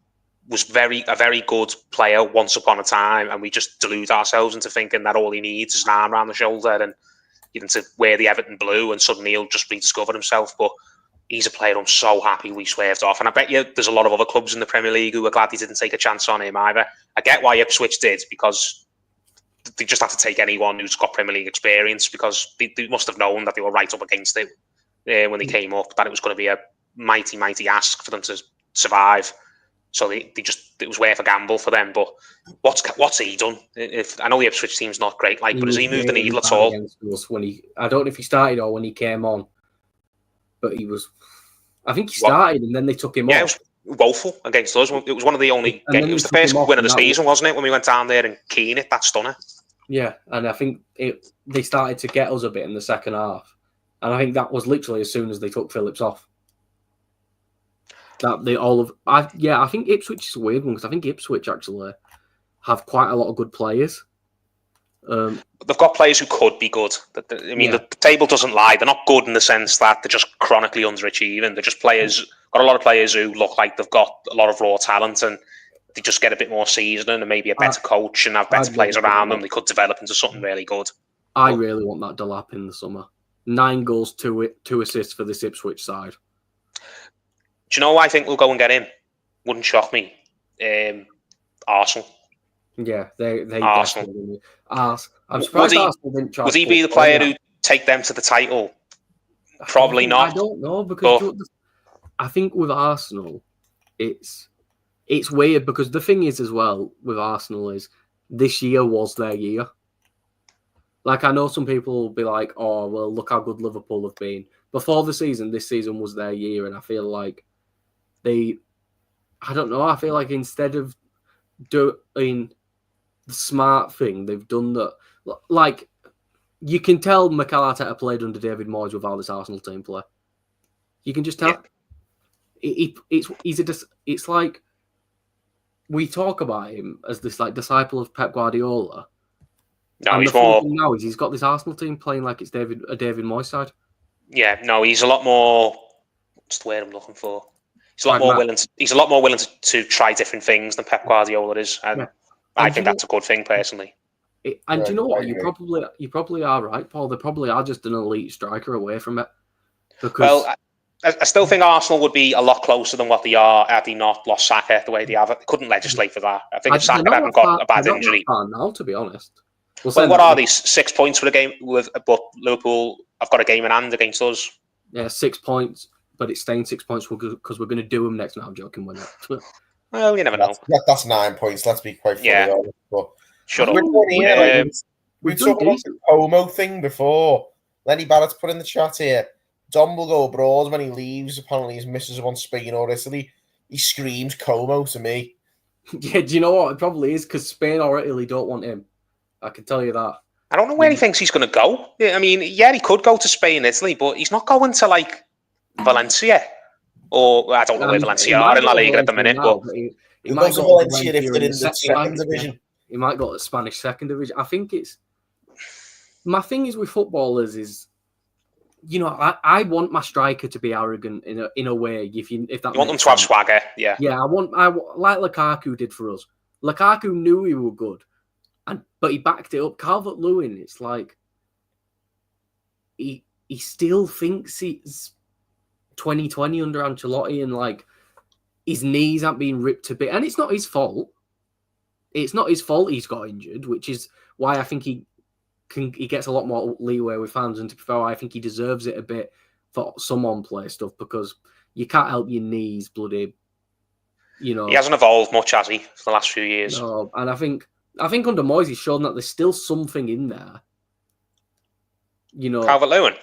was a very good player once upon a time, and we just delude ourselves into thinking that all he needs is an arm around the shoulder and even to wear the Everton blue, and suddenly he'll just rediscover himself. But he's a player I'm so happy we swerved off, and I bet you there's a lot of other clubs in the Premier League who are glad they didn't take a chance on him either. I get why Ipswich did, because they just have to take anyone who's got Premier League experience, because they must have known that they were right up against it when they came up, that it was going to be a mighty, mighty ask for them to survive. So it was worth a gamble for them. But what's he done? I know the Ipswich team's not great, but has he moved the needle at all? I don't know if he started or when he came on, but he was. I think he started and then they took him off. Yeah, it was woeful against us. It was one of the only. It was the first win of the season, wasn't it? When we went down there and keying it, that stunner. Yeah, and I think they started to get us a bit in the second half, and I think that was literally as soon as they took Phillips off. I think Ipswich is a weird one because I think Ipswich actually have quite a lot of good players. They've got players who could be good. The table doesn't lie. They're not good in the sense that they're just chronically underachieving. They're just players. Got a lot of players who look like they've got a lot of raw talent, and they just get a bit more seasoning and maybe a better coach and have better players around them. They could develop into something really good. I really want that Delap in the summer. 9 goals, 2 assists for this Ipswich side. Do you know who I think we'll go and get him? Wouldn't shock me. Arsenal. Yeah, they Arsenal. I'm surprised Arsenal didn't try. Would he be the player who take them to the title? Probably not. I don't know, because I think with Arsenal, it's weird because the thing is as well with Arsenal is this year was their year. Like, I know some people will be like, oh, well, look how good Liverpool have been. Before the season, this season was their year, and I feel like I don't know, I feel like instead of doing the smart thing, they've done that. Like, you can tell Mikel Arteta played under David Moyes with how this Arsenal team play. You can just tell. Yeah. It's like we talk about him as this like disciple of Pep Guardiola. No, he's more. Now he's got this Arsenal team playing like it's David Moyes side. Yeah, no, he's a lot more. What's the word I'm looking for? He's a lot more willing. He's a lot more willing to try different things than Pep Guardiola is, and I think that's a good thing personally. Do you know what? You probably are right, Paul. They probably are just an elite striker away from it. Because I still think Arsenal would be a lot closer than what they are had they not lost Saka the way they have. They couldn't legislate for that. I think if Saka hadn't got a bad injury. Now, to be honest. Well, what are these 6 points for the game? But Liverpool have got a game in hand against us. Yeah, 6 points, but it's staying 6 points because we're going to do them next. No, I'm joking. We're not. Well, you never know. That's 9 points. Let's be quite funny. But shut up. We've talked about the Como thing before. Lenny Barrett's put in the chat here. Dom will go abroad when he leaves. Apparently, his missus wants Spain or Italy. He screams Como to me. Yeah, do you know what? It probably is because Spain or Italy don't want him. I can tell you that. I don't know where he thinks he's going to go. I mean, yeah, he could go to Spain, Italy, but he's not going to like Valencia. Or I don't know where Valencia are in La Liga at the minute. But he goes to Valencia if they're in the second division. He might go to the Spanish second division. I think it's... My thing is with footballers is, you know, I want my striker to be arrogant in a way. If that you want them to have swagger, yeah. Yeah, I want like Lukaku did for us. Lukaku knew he was good, but he backed it up. Calvert-Lewin, it's like he still thinks he's 2020 under Ancelotti, and like his knees aren't being ripped to bit, and it's not his fault. It's not his fault he's got injured, which is why I think he gets a lot more leeway with fans, and to be fair, I think he deserves it a bit for some on-play stuff because you can't help your knees, bloody. You know, he hasn't evolved much, has he, for the last few years? No, and I think under Moyes he's shown that there's still something in there. You know, Calvert-Lewin.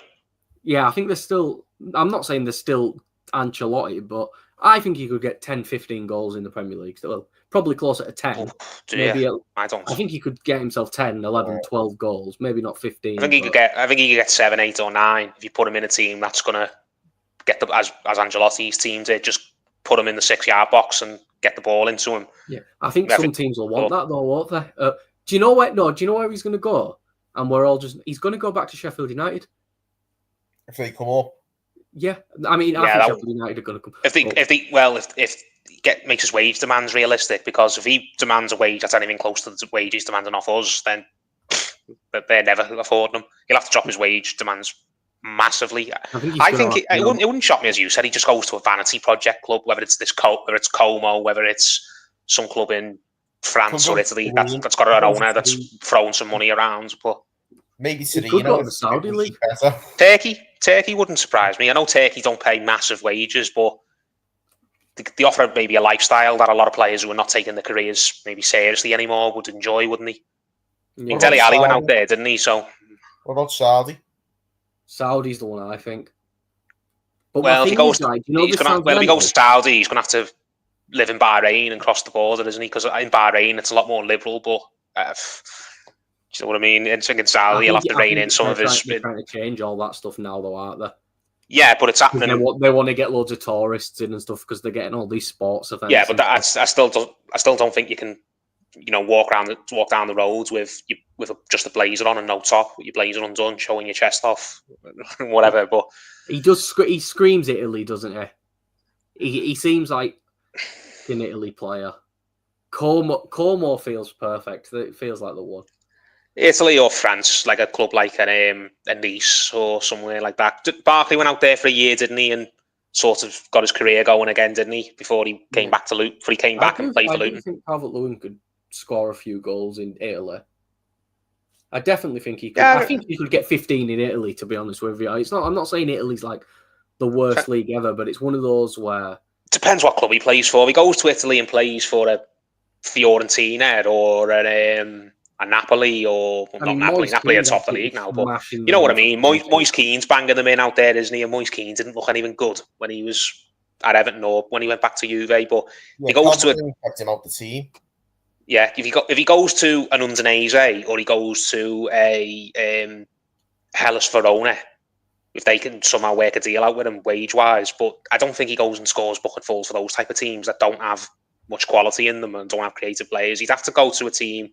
Yeah, I think there's still. I'm not saying there's still Ancelotti, but I think he could get 10, 15 goals in the Premier League. Well, probably closer to 10. Maybe I think he could get himself 10, 11, 12 goals. Maybe not 15. I think he could get 7, 8 or 9 if you put him in a team that's going to get as Ancelotti's team did, just put him in the 6-yard box and get the ball into him. Yeah, I think some teams will want that though, won't they? Do you know where? No, do you know where he's going to go? And he's going to go back to Sheffield United. If they come up. Yeah, I mean, I think Sheffield United are going to come. If he makes his wage demands realistic, because if he demands a wage that's anything close to the wages demanding off us, then they're never affording him. He'll have to drop his wage demands massively. I think it wouldn't shock me, as you said, he just goes to a vanity project club, whether it's whether it's Como, whether it's some club in France or Italy that's got an owner that's throwing some money around. But maybe Torino, the Saudi league. Turkey wouldn't surprise me. I know Turkey don't pay massive wages, but they offer maybe a lifestyle that a lot of players who are not taking their careers maybe seriously anymore would enjoy, wouldn't he? Yeah. Dele Alli went out there, didn't he? So what about Saudi? Saudi's the one, I think. But if he goes to Saudi, he's going to have to live in Bahrain and cross the border, isn't he? Because in Bahrain, it's a lot more liberal, but do you know what I mean? In Saudi, he'll have to rein in some of his... They're trying to change all that stuff now, though, aren't they? Yeah, but it's happening. They want to get loads of tourists in and stuff because they're getting all these sports events. Yeah, but I still don't think you can, walk down the roads with just a blazer on and no top, with your blazer undone, showing your chest off, whatever. But he screams Italy, doesn't he? He seems like an Italy player. Como feels perfect. It feels like the one. Italy or France, like a club like a Nice or somewhere like that. Barkley went out there for a year, didn't he, and sort of got his career going again, didn't he? Before he came back to Luton, and played for Luton. I think Calvert-Lewin could score a few goals in Italy. I definitely think he could. Yeah, I think he could get 15 in Italy. To be honest with you, I'm not saying Italy's like the worst league ever, but it's one of those where it depends what club he plays for. If he goes to Italy and plays for a Fiorentina or a Napoli or Napoli are top of the league now, but you know what I mean. Moise Keane's banging them in out there, isn't he? And Moise Keane didn't look anything good when he was at Everton or when he went back to Juve. But he goes to kept him out the team. Yeah, if he goes to an Udinese or he goes to a Hellas Verona, if they can somehow work a deal out with him wage wise, but I don't think he goes and scores bucketfuls for those type of teams that don't have much quality in them and don't have creative players. He'd have to go to a team.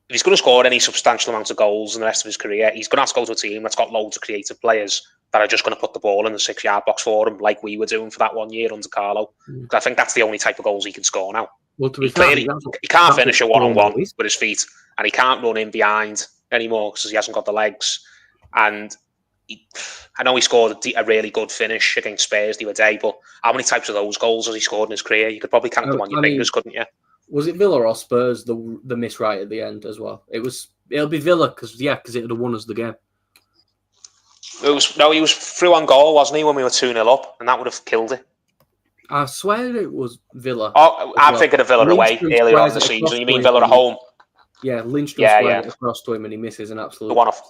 If he's going to score any substantial amount of goals in the rest of his career, he's going to have to go to a team that's got loads of creative players that are just going to put the ball in the 6-yard box for him, like we were doing for that 1 year under Carlo. I think that's the only type of goals he can score now. Well, he can't finish a one-on-one with his feet, and he can't run in behind anymore because he hasn't got the legs. And I know he scored a really good finish against Spurs the other day, but how many types of those goals has he scored in his career? You could probably count them on your fingers, couldn't you? Was it Villa or Spurs, the miss right at the end as well? It'll be Villa, because it would have won us the game. He was through on goal, wasn't he, when we were 2-0 up, and that would have killed it. I swear it was Villa. Oh, I'm thinking of Villa away earlier on in the season. You mean Villa at home? Yeah, Lindstrom squared it across to him and he misses an absolute. The one off.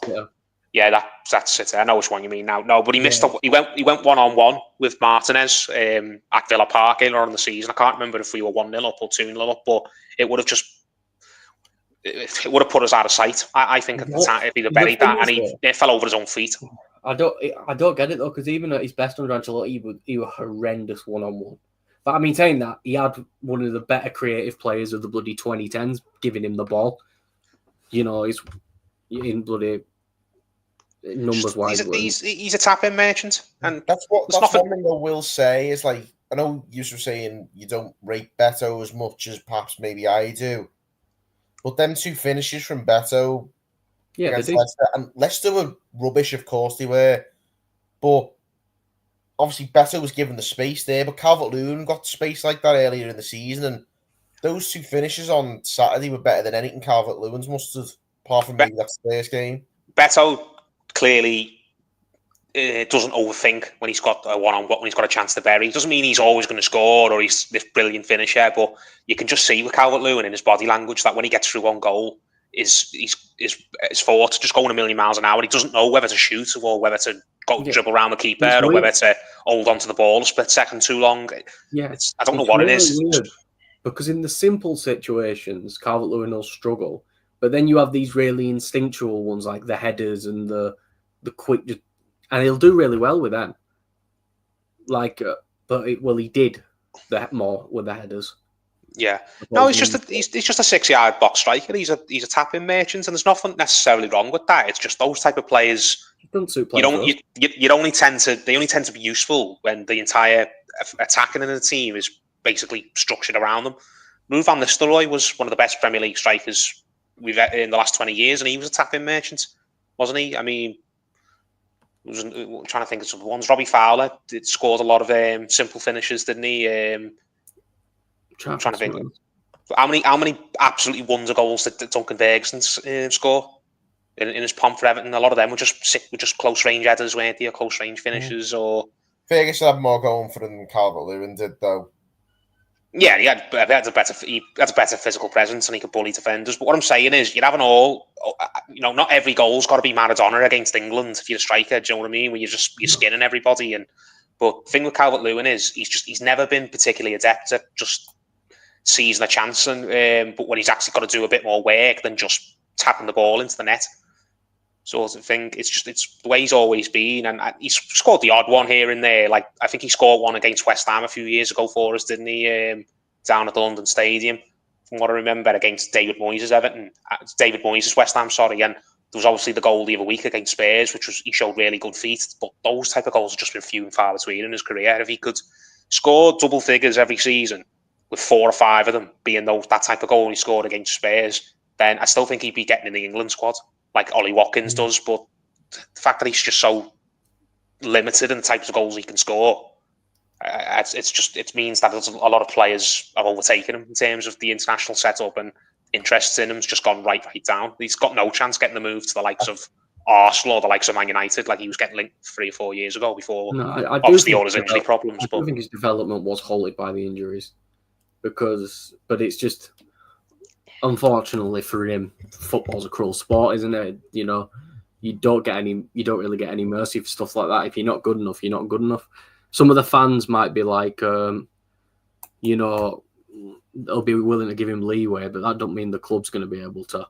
Yeah, that's it. I know which one you mean now. No, but he missed. He went 1-on-1 with Martinez at Villa Park earlier on in the season. I can't remember if we were 1-0 up or 2-0 up, but it would have put us out of sight. I think at the time, if he'd have buried that and he fell over his own feet. I don't get it though, because even at his best under Ancelotti, he was horrendous 1-on-1. But I mean, saying that, he had one of the better creative players of the bloody 2010s giving him the ball. You know, he's in bloody numbers wise. He's a tap-in merchant, and that's one thing I will say is, like, I know you were saying you don't rate Beto as much as perhaps maybe I do, but them two finishes from Beto against Leicester, and Leicester were rubbish, of course they were, but obviously Beto was given the space there, but Calvert-Lewin got space like that earlier in the season, and those two finishes on Saturday were better than anything Calvert-Lewin's must have, apart from maybe that Spurs game. Beto clearly doesn't overthink when he's got a one-on-one, when he's got a chance to bury. It doesn't mean he's always going to score or he's this brilliant finisher, but you can just see with Calvert-Lewin in his body language that when he gets through one goal, his thoughts just going a million miles an hour. He doesn't know whether to shoot or whether to dribble around the keeper or whether to hold on to the ball a split second too long. Yeah, I don't know what it is. Weird, because in the simple situations, Calvert-Lewin will struggle, but then you have these really instinctual ones like the headers and the quick, and he'll do really well with them. Like, he did that more with the headers. Yeah, no, he's just a 6-yard box striker. He's a tap-in merchant, and there's nothing necessarily wrong with that. It's just those type of players. They only tend to be useful when the entire attacking in the team is basically structured around them. Ruud van Nistelrooy was one of the best Premier League strikers we've had in the last 20 years, and he was a tap-in merchant, wasn't he? I mean, I'm trying to think of some ones. Robbie Fowler scored a lot of simple finishes, didn't he? I'm trying to think. How many absolutely wonder goals did Duncan Ferguson score in his pomp for Everton? A lot of them were just close range headers, weren't they? Or close range finishes. Or Ferguson had more going for him than Calvert-Lewin did, though. Yeah, he had a better physical presence and he could bully defenders. But what I'm saying is, you're having not every goal's got to be Maradona against England if you're a striker. Do you know what I mean? Where you're skinning everybody. But the thing with Calvert-Lewin is he's never been particularly adept at just seizing a chance. But when he's actually got to do a bit more work than just tapping the ball into the net, sort of thing. It's the way he's always been, and he's scored the odd one here and there. Like, I think he scored one against West Ham a few years ago for us, didn't he? Down at the London Stadium, from what I remember, against David Moyes' Everton, David Moyes' West Ham. Sorry, and there was obviously the goal the other week against Spurs, he showed really good feet. But those type of goals have just been few and far between in his career. If he could score double figures every season, with 4 or 5 of them being that type of goal he scored against Spurs, then I still think he'd be getting in the England squad, like Ollie Watkins does. But the fact that he's just so limited in the types of goals he can score, it means that a lot of players have overtaken him in terms of the international setup, and interest in him's just gone right down. He's got no chance getting the move to the likes of Arsenal or the likes of Man United, like he was getting linked 3 or 4 years ago before. No, obviously all his injury problems. I think his development was halted by the injuries, but it's just, unfortunately for him, football's a cruel sport, isn't it? You know, you don't really get any mercy for stuff like that. If you're not good enough, you're not good enough. Some of the fans might be like, they'll be willing to give him leeway, but that don't mean the club's going to be able to.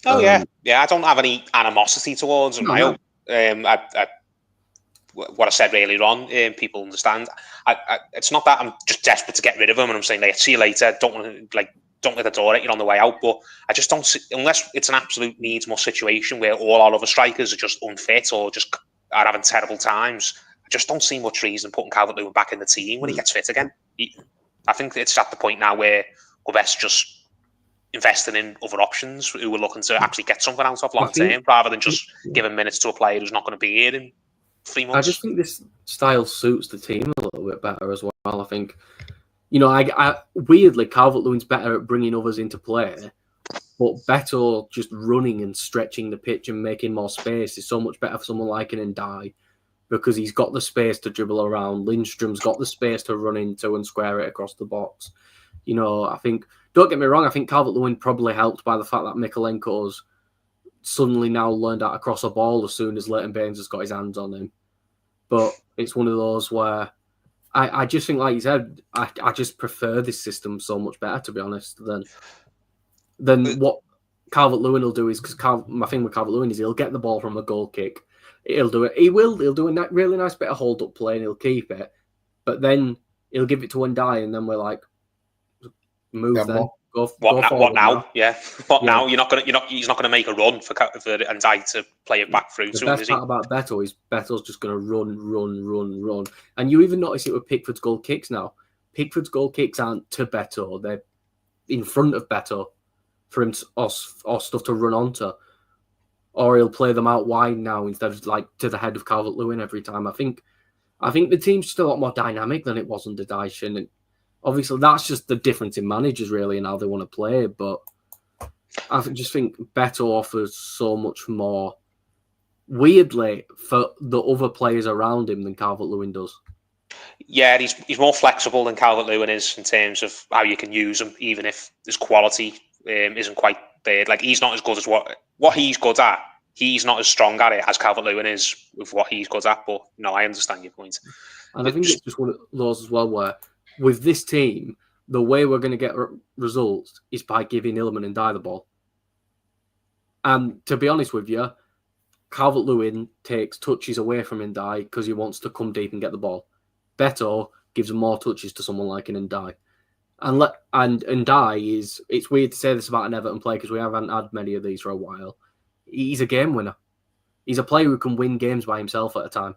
Yeah. I don't have any animosity towards him. No. What I said earlier on, people understand. It's not that I'm just desperate to get rid of him, and I'm saying, see you later. Don't let the door at you on the way out. But I just don't see, unless it's an absolute needs more situation where all our other strikers are just unfit or just are having terrible times. I just don't see much reason putting Calvert-Lewin back in the team when he gets fit again. I think it's at the point now where we're best just investing in other options who are looking to actually get something out of long term, rather than just giving minutes to a player who's not going to be here in 3 months. I just think this style suits the team a little bit better as well. I think, I weirdly, Calvert-Lewin's better at bringing others into play, but Beto just running and stretching the pitch and making more space is so much better for someone like an Ndai, because he's got the space to dribble around. Lindstrom's got the space to run into and square it across the box. I think, don't get me wrong, I think Calvert-Lewin probably helped by the fact that Mykolenko's suddenly now learned how to cross a ball as soon as Leighton Baines has got his hands on him. But it's one of those where I just think, like you said, I just prefer this system so much better, to be honest, than what Calvert-Lewin will do. Is because my thing with Calvert-Lewin is he'll get the ball from a goal kick. He'll do it. He'll do a really nice bit of hold-up play and he'll keep it. But then he'll give it to Ndai and then we're like, move then. What now? Yeah. Now? He's not going to make a run for Ndai to play it back through. The best part about Beto is Beto's just going to run. And you even notice it with Pickford's goal kicks now. Pickford's goal kicks aren't to Beto. They're in front of Beto for him or stuff to run onto. Or he'll play them out wide now instead of like to the head of Calvert-Lewin every time. I think the team's just a lot more dynamic than it was under Dyche. And obviously, that's just the difference in managers, really, and how they want to play. But I just think Beto offers so much more, weirdly, for the other players around him than Calvert-Lewin does. Yeah, he's more flexible than Calvert-Lewin is in terms of how you can use him, even if his quality isn't quite there. Like, he's not as good as what he's good at. He's not as strong at it as Calvert-Lewin is with what he's good at. But no, I understand your point. And I think it's just one of those as well where, with this team, the way we're going to get results is by giving Ilman and Ndai the ball. And to be honest with you, Calvert-Lewin takes touches away from Ndai because he wants to come deep and get the ball. Beto gives more touches to someone like an Ndai. And Ndai is, it's weird to say this about an Everton player because we haven't had many of these for a while. He's a game winner. He's a player who can win games by himself at a time.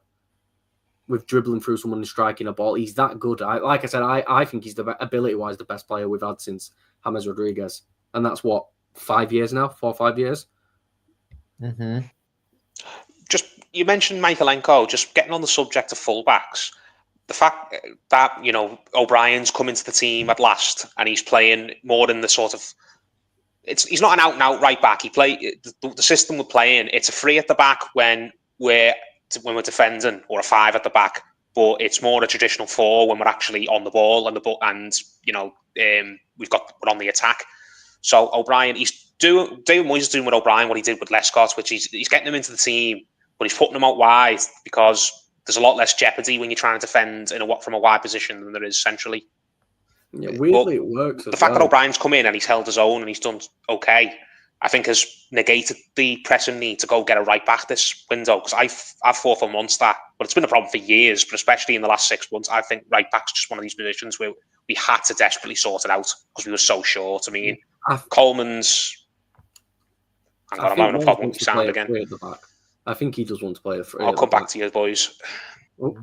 With dribbling through someone and striking a ball. He's that good. Like I said, I think he's ability-wise the best player we've had since James Rodriguez. And that's 5 years now? 4 or 5 years? Mm-hmm. Just, you mentioned Mykolenko, just getting on the subject of fullbacks. The fact that, O'Brien's come into the team at last and he's playing more than the sort of... He's not an out-and-out right back. The system we're playing, it's a 3 at the back when we're defending, or a 5 at the back, but it's more a traditional 4 when we're actually on the ball and we're on the attack. So O'Brien, David Moyes doing with O'Brien what he did with Lescott, which he's getting him into the team, but he's putting him out wide because there's a lot less jeopardy when you're trying to defend from a wide position than there is centrally. Yeah, weirdly it works. The fact that O'Brien's come in and he's held his own and he's done okay, I think has negated the pressing need to go get a right back this window, because I've thought for months that, but it's been a problem for years, but especially in the last 6 months, I think right back's just one of these positions where we had to desperately sort it out because we were so short. I mean, Coleman's... I'm having a problem with the sound again. I think he does want to play a 3. I'll come back to you, boys. Oh.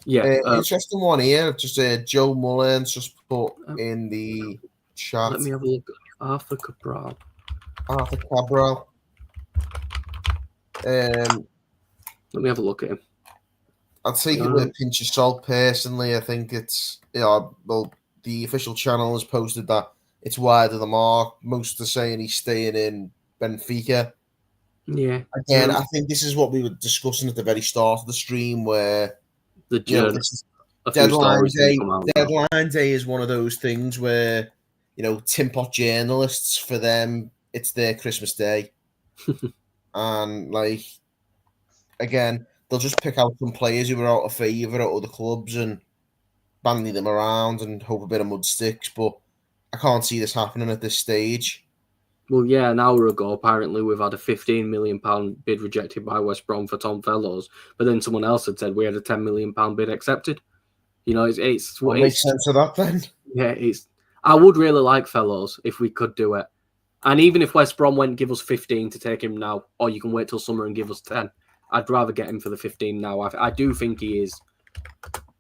Yeah, interesting one here. Just Joe Mullins just put in the chat. Let me have a look. Arthur Cabral. Let me have a look at him. I'd take it with a pinch of salt. Personally, I think it's the official channel has posted that it's wide of the mark. Most are saying he's staying in Benfica. Yeah. Again, I think this is what we were discussing at the very start of the stream, where the deadline day is one of those things where tin pot journalists, for them it's their Christmas day. And again, they'll just pick out some players who are out of favour at other clubs and bandy them around and hope a bit of mud sticks, but I can't see this happening at this stage. Well, yeah, an hour ago, apparently we've had a £15 million bid rejected by West Brom for Tom Fellows, but then someone else had said we had a £10 million bid accepted. It's what makes sense of that then. Yeah, I would really like Fellows if we could do it. And even if West Brom went and give us 15 to take him now, or you can wait till summer and give us 10, I'd rather get him for the 15 now. I do think he is,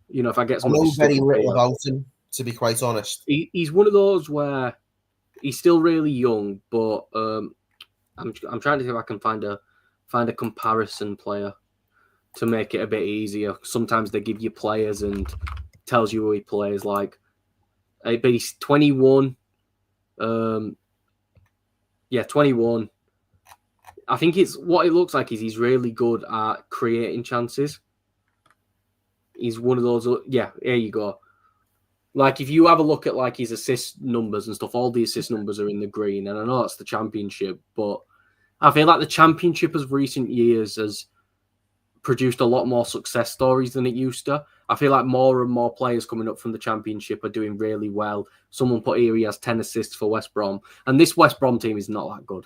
if I get I know very little about him, to be quite honest. He's one of those where He's still really young, but I'm trying to see if I can find a comparison player to make it a bit easier. Sometimes they give you players and tells you who he plays like. But he's 21. 21. I think it's what it looks like is he's really good at creating chances. He's one of those. Yeah, there you go. Like if you have a look at like his assist numbers and stuff, all the assist numbers are in the green, and I know that's the championship, but I feel like the championship of recent years has produced a lot more success stories than it used to. I feel like more and more players coming up from the championship are doing really well. Someone put here he has 10 assists for West Brom, and this West Brom team is not that good.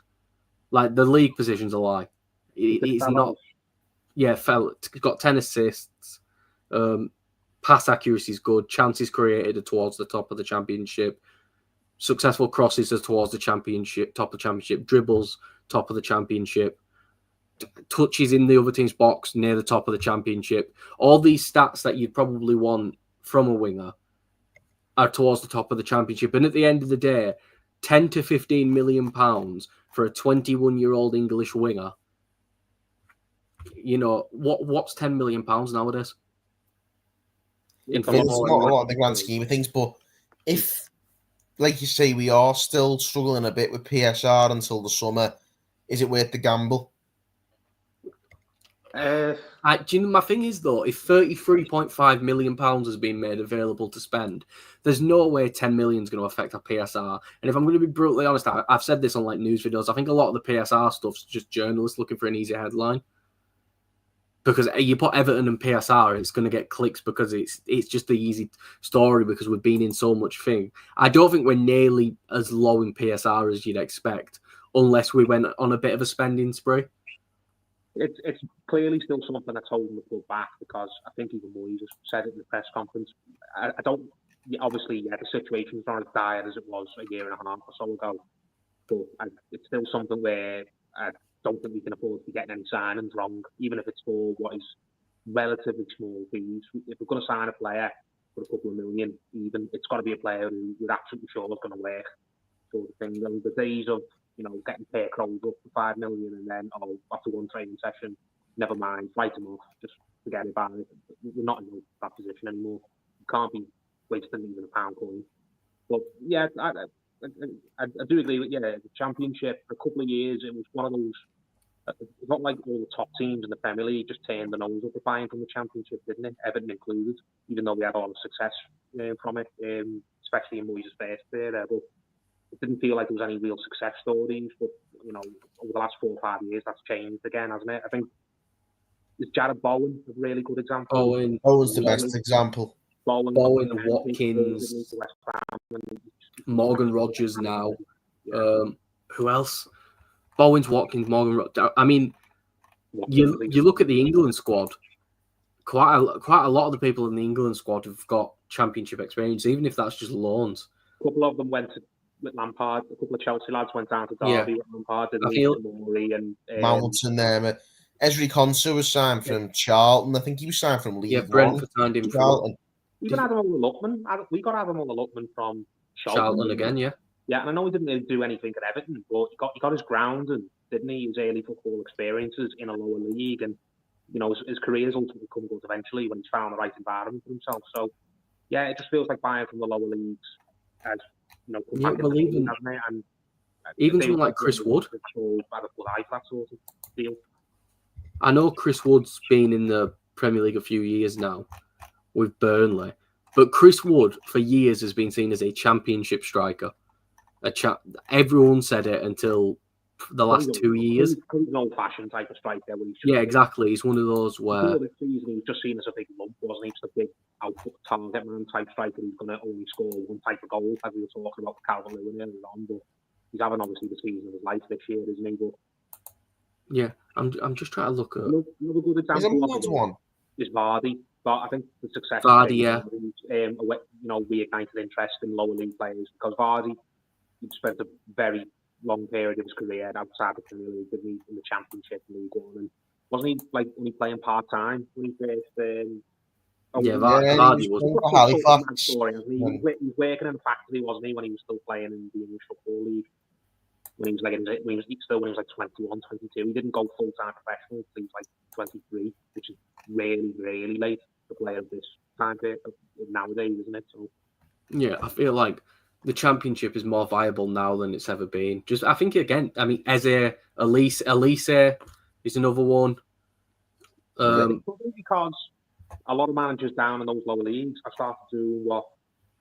Like the league position's a lie. It's not. Yeah, got 10 assists. Pass accuracy is good. Chances created are towards the top of the championship. Successful crosses are towards the championship, top of the championship. Dribbles, top of the championship. Touches in the other team's box, near the top of the championship. All these stats that you'd probably want from a winger are towards the top of the championship. And at the end of the day, 10 to 15 million pounds for a 21-year-old English winger. You know, what's 10 million pounds nowadays? It's not a lot in the grand scheme of things, but if, like you say, we are still struggling a bit with PSR until the summer, is it worth the gamble? Do you know, my thing is though, if £33.5 million has been made available to spend, there's no way 10 million is going to affect our PSR. And if I'm going to be brutally honest, I've said this on like news videos. I think a lot of the PSR stuff's just journalists looking for an easy headline. Because you put Everton and PSR, it's going to get clicks because it's just the easy story because we've been in so much thing. I don't think we're nearly as low in PSR as you'd expect, unless we went on a bit of a spending spree. It's clearly still something that's holding the club back because I think even Moyes said it in the press conference. I don't. Obviously, the situation's not as dire as it was a year and a half or so ago, but it's still something where I don't think we can afford to be getting any signings wrong, even if it's for what is relatively small fees. If we're going to sign a player for a couple of million, even, it's got to be a player who we're absolutely sure is going to work, sort of thing. And the days of getting pay crowds up to 5 million and then after one training session, never mind, write them off, just forget about it. We're not in that position anymore. You can't be wasting even a pound coin. But yeah, I do agree with the championship for a couple of years. It was one of those. It's not like all the top teams in the Premier League just turned the nose up at buying from the championship, didn't it? Everton included, even though we had all the success from it, especially in Moyes' first year there. But it didn't feel like there was any real success stories. But over the last 4 or 5 years, that's changed again, hasn't it? I think is Jared Bowen a really good example. Bowen's the best example. Bowen, Watkins, Morgan Rogers now. Who else? Bowen's, Watkins, Morgan Rogers. I mean, you look at the England squad. Quite a lot of the people in the England squad have got championship experience, even if that's just loans. A couple of them went with Lampard. A couple of Chelsea lads went down to Derby with Lampard. And Mountain there. Esri Konsa was signed from Charlton. I think he was signed from League One. Brentford signed him from even Adam Luckman. We got Adam Luckman from Charlton again, yeah. Yeah, and I know he didn't really do anything at Everton, but he got his ground, and didn't he? His early football experiences in a lower league, and his career's ultimately come good eventually when he's found the right environment for himself. So yeah, it just feels like buying from the lower leagues as even someone like Chris Wood. I know Chris Wood's been in the Premier League a few years now with Burnley, but Chris Wood for years has been seen as a championship striker. Everyone said it until the last 2 years. He's an old-fashioned type of striker. Exactly. He's one of those where... This season, he was just seen as a big lump, wasn't he? Just a big output target man type striker who's going to only score one type of goal, as we were talking about Calvert-Lewin earlier on. But he's having, obviously, the season of his life this year, isn't he? But yeah, I'm just trying to look at... Another good example is Vardy. But I think the success Vardy, reignited interest in lower league players because Vardy spent a very long period of his career outside the Premier League, didn't he, in the Championship, League One, and wasn't he only playing part time when he first Yeah, Yeah, Vardy he was was. playing for Halifax. Story, he was working in a factory, wasn't he, when he was still playing in the English Football League? When he was like 21, 22. He didn't go full time professional until he was like 23, which is really, really late for players of this time period nowadays, isn't it? So Yeah, I feel like the Championship is more viable now than it's ever been. Just, I think again, I mean, Eze, Elise is another one. it's probably because a lot of managers down in those lower leagues are starting to do what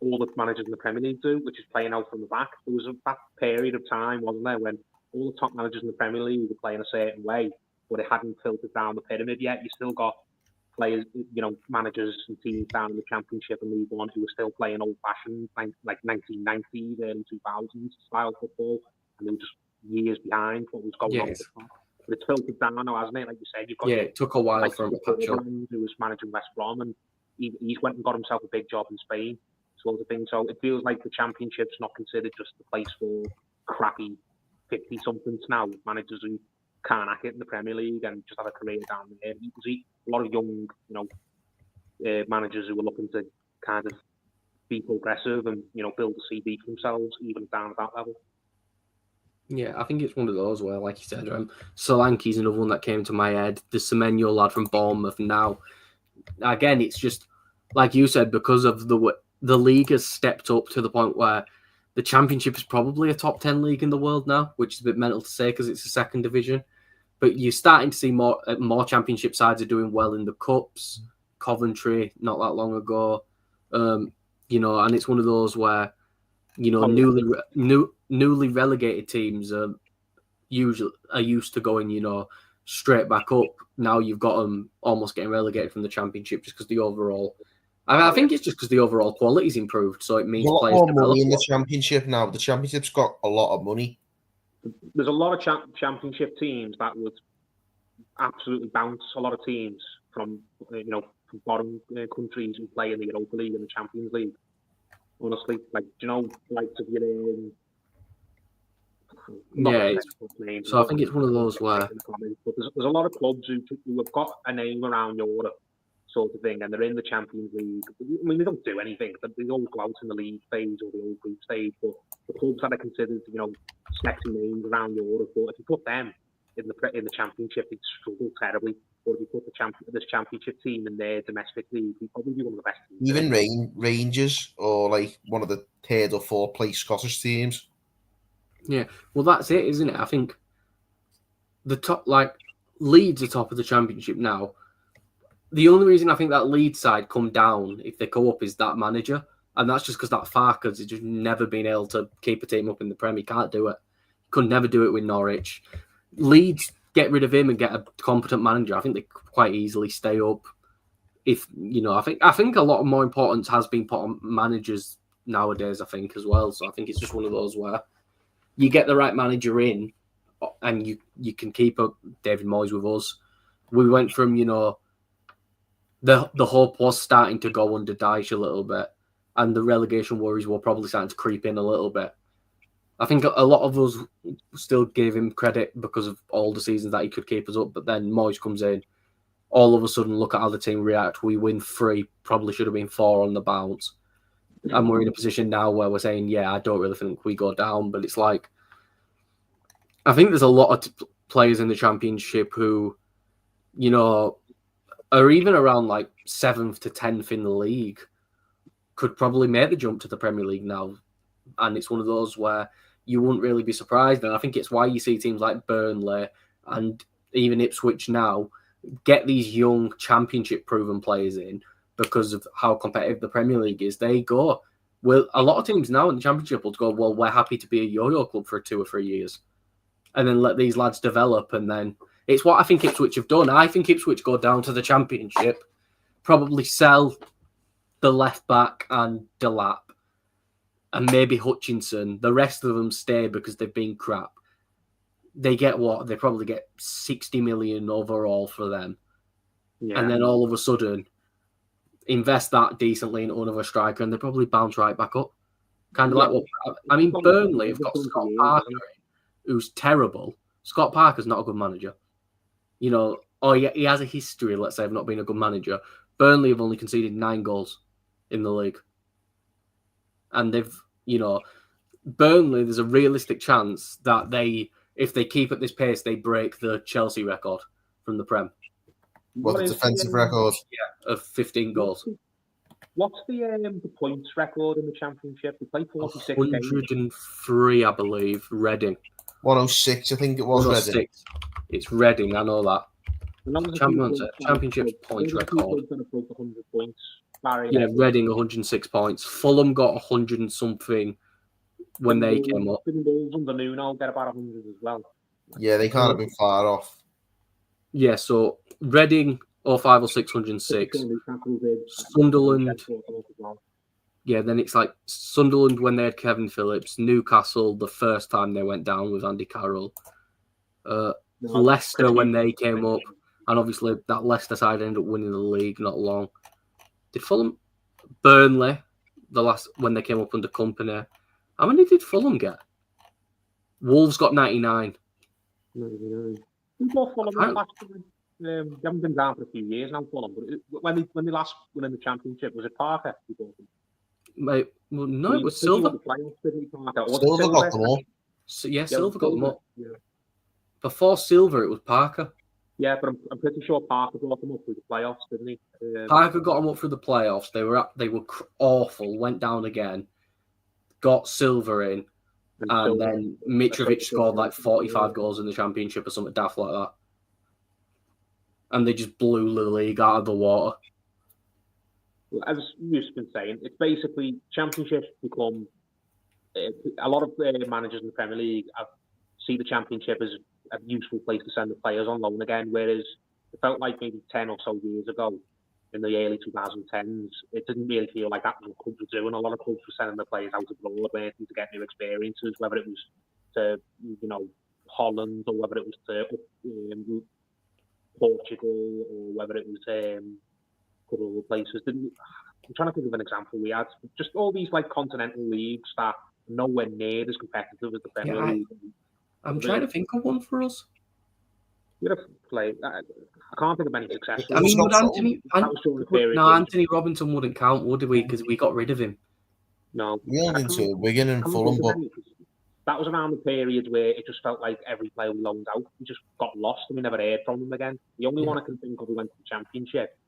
all the managers in the Premier League do, which is playing out from the back. There was that period of time, wasn't there, when all the top managers in the Premier League were playing a certain way, but it hadn't filtered down the pyramid yet. You still got players, managers and teams down in the Championship and League One who were still playing old-fashioned, like 1990s, early 2000s style football, and they were just years behind what was going on at the top. But it's filtered down now, hasn't it? Like you said, you've got it took a while for him to catch up. Who was managing West Brom, and he went and got himself a big job in Spain, sort of thing. So it feels like the Championship's not considered just the place for crappy 50-somethings now, managers who can't hack it in the Premier League and just have a career down there. You can see a lot of young, managers who are looking to kind of be progressive and, build a CV for themselves, even down at that level. Yeah, I think it's one of those where, like you said, Solanke's another one that came to my head. The Semenyo lad from Bournemouth. Now, again, it's just like you said, because of the league has stepped up to the point where the Championship is probably a top 10 league in the world now, which is a bit mental to say because it's a second division. But you're starting to see more Championship sides are doing well in the cups. Coventry, not that long ago, and it's one of those where newly relegated teams are used to going straight back up. Now you've got them almost getting relegated from the Championship just because the overall. I think it's just because the overall quality's improved, so it means There's a lot players more money in the develop. Championship now. The Championship's got a lot of money. There's a lot of Championship teams that would absolutely bounce a lot of teams from from bottom countries who play in the Europa League and the Champions League. Honestly, like of your so I think it's one of those where but there's a lot of clubs who have got a name around Europe, sort of thing, and they're in the Champions League. I mean, they don't do anything. They always go out in the league phase or the old group stage, but the clubs that are considered, sexy names around Europe, but if you put them in the Championship, they'd struggle terribly. Or if you put this Championship team in their domestic league, they'd probably be one of the best teams. Even Rangers or like one of the third or fourth place Scottish teams. Yeah, well, that's it, isn't it? I think the top, Leeds are top of the Championship now. The only reason I think that Leeds side come down if they go up is that manager, and that's just because that Farkas has just never been able to keep a team up in the Premier. He can't do it. Could never do it with Norwich. Leeds get rid of him and get a competent manager. I think they quite easily stay up. If I think a lot more importance has been put on managers nowadays. I think as well. So I think it's just one of those where you get the right manager in, and you can keep up David Moyes with us. We went from the hope was starting to go under Dyche a little bit, and the relegation worries were probably starting to creep in a little bit. I think a lot of us still gave him credit because of all the seasons that he could keep us up, but then Moyes comes in, all of a sudden look at how the team react. We win 3, probably should have been 4 on the bounce. And we're in a position now where we're saying, yeah, I don't really think we go down, but it's like, I think there's a lot of players in the Championship who, are even around 7th to 10th in the league, could probably make the jump to the Premier League now. And it's one of those where you wouldn't really be surprised. And I think it's why you see teams like Burnley and even Ipswich now get these young Championship-proven players in because of how competitive the Premier League is. They go, well, a lot of teams now in the Championship will go, well, we're happy to be a yo-yo club for 2 or 3 years. And then let these lads develop. And then it's what I think Ipswich have done. I think Ipswich go down to the Championship, probably sell the left-back and Delap, and maybe Hutchinson. The rest of them stay because they've been crap. They get what? They probably get 60 million overall for them. Yeah. And then all of a sudden, invest that decently into another striker and they probably bounce right back up. Kind of like what... I mean, Burnley have got Scott Parker, who's terrible. Scott Parker's not a good manager. He has a history, let's say, of not being a good manager. Burnley have only conceded 9 goals in the league. And they've, Burnley, there's a realistic chance that if they keep at this pace, they break the Chelsea record from the Prem. What the defensive record? Yeah, of 15 goals. What's the points record in the Championship? They played 46 103, I believe, Reading. 106, I think it was 106. Reading. It's Reading, I know that. Championship points record. 100 points. Yeah, Reading 106 points. Fulham got 100 and something when they came up. Bulls under Nuno get about 100 as well. Yeah, they can't have been far off. Yeah, so Reading 05 or 606. Sunderland. Yeah, then it's like Sunderland when they had Kevin Phillips. Newcastle the first time they went down with Andy Carroll. Leicester when they came up. And obviously that Leicester side ended up winning the league not long. Did Fulham? Burnley, the last when they came up under Company. How many did Fulham get? Wolves got 99. 99. Who got Fulham last time? They haven't been down for a few years now, Fulham. But when they last won in the Championship, was it Parker? Mate, well, no, it was Silver. Silver got them all. Yeah, Silver got them all. Yeah. Before Silver, it was Parker. Yeah, but I'm pretty sure Parker brought them up through the playoffs, didn't he? Parker got them up through the playoffs. They were awful. Went down again. Got Silver in, and then Mitrovic scored like 45 goals in the Championship or something daft like that. And they just blew the league out of the water. Well, as you've been saying, it's basically Championships become a lot of managers in the Premier League see the Championship as a useful place to send the players on loan again, whereas it felt like maybe 10 or so years ago in the early 2010s, it didn't really feel like that was what clubs were doing. A lot of clubs were sending the players out abroad, waiting to get new experiences, whether it was to, Holland or whether it was to Portugal or whether it was a couple of other places. I'm trying to think of an example we had. Just all these like continental leagues that are nowhere near as competitive as the Premier League. I'm trying to think of one for us. You'd have played. I can't think of any successful. I mean, would Anthony Robinson wouldn't count, would we? Because we got rid of him. No, we only into Wigan and Fulham, but that was around the period where it just felt like every player we loaned out, we just got lost and we never heard from them again. The only one I can think of who went to the Championship,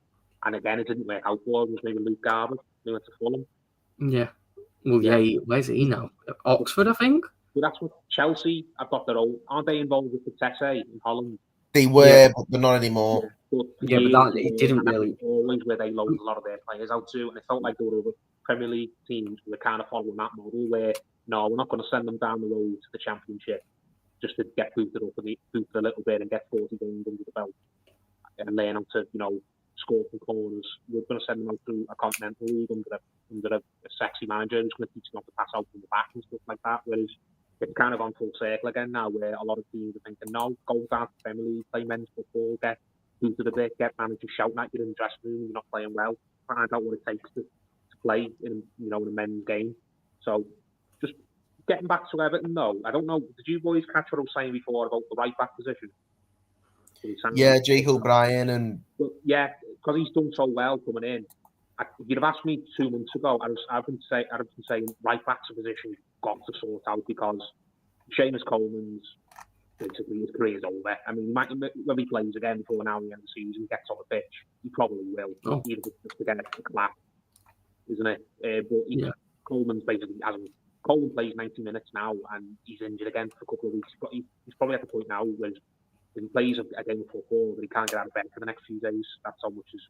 and again it didn't work out for him, was maybe Luke Garber. He went to Fulham. Yeah. Well, yeah. Where's he now? Oxford, I think. Well, that's what Chelsea have got their own. Aren't they involved with the Tesse in Holland? They were, but they're not anymore. But it didn't really. Always where they loaned a lot of their players out to, and it felt like there were other Premier League teams who were kind of following that model where, no, we're not going to send them down the road to the Championship just to get booted up a little bit and get 40 games under the belt and learn how to, score from corners. We're going to send them out to a continental league under a sexy manager who's going to teach them how to pass out from the back and stuff like that. Whereas it's kind of gone full circle again now, where a lot of teams are thinking, no, go down to the Premier League, play men's football, get booted a bit, get managers shouting at you in the dressing room, you're not playing well, find out what it takes to play in a men's game. So just getting back to Everton, no, I don't know. Did you boys catch what I was saying before about the right back position? Yeah, Jake O'Brien and yeah, because he's done so well coming in. If you'd have asked me 2 months ago, I've been saying right back's a position you've got to sort out because Seamus Coleman's basically his career's over. I mean, when he plays again before now the end of the season, gets on the pitch, he probably will. Even just to get a clap, isn't it? But Coleman's basically hasn't. Coleman plays 90 minutes now and he's injured again for a couple of weeks. But he's probably at the point now where he plays a game of football but he can't get out of bed for the next few days. That's how much is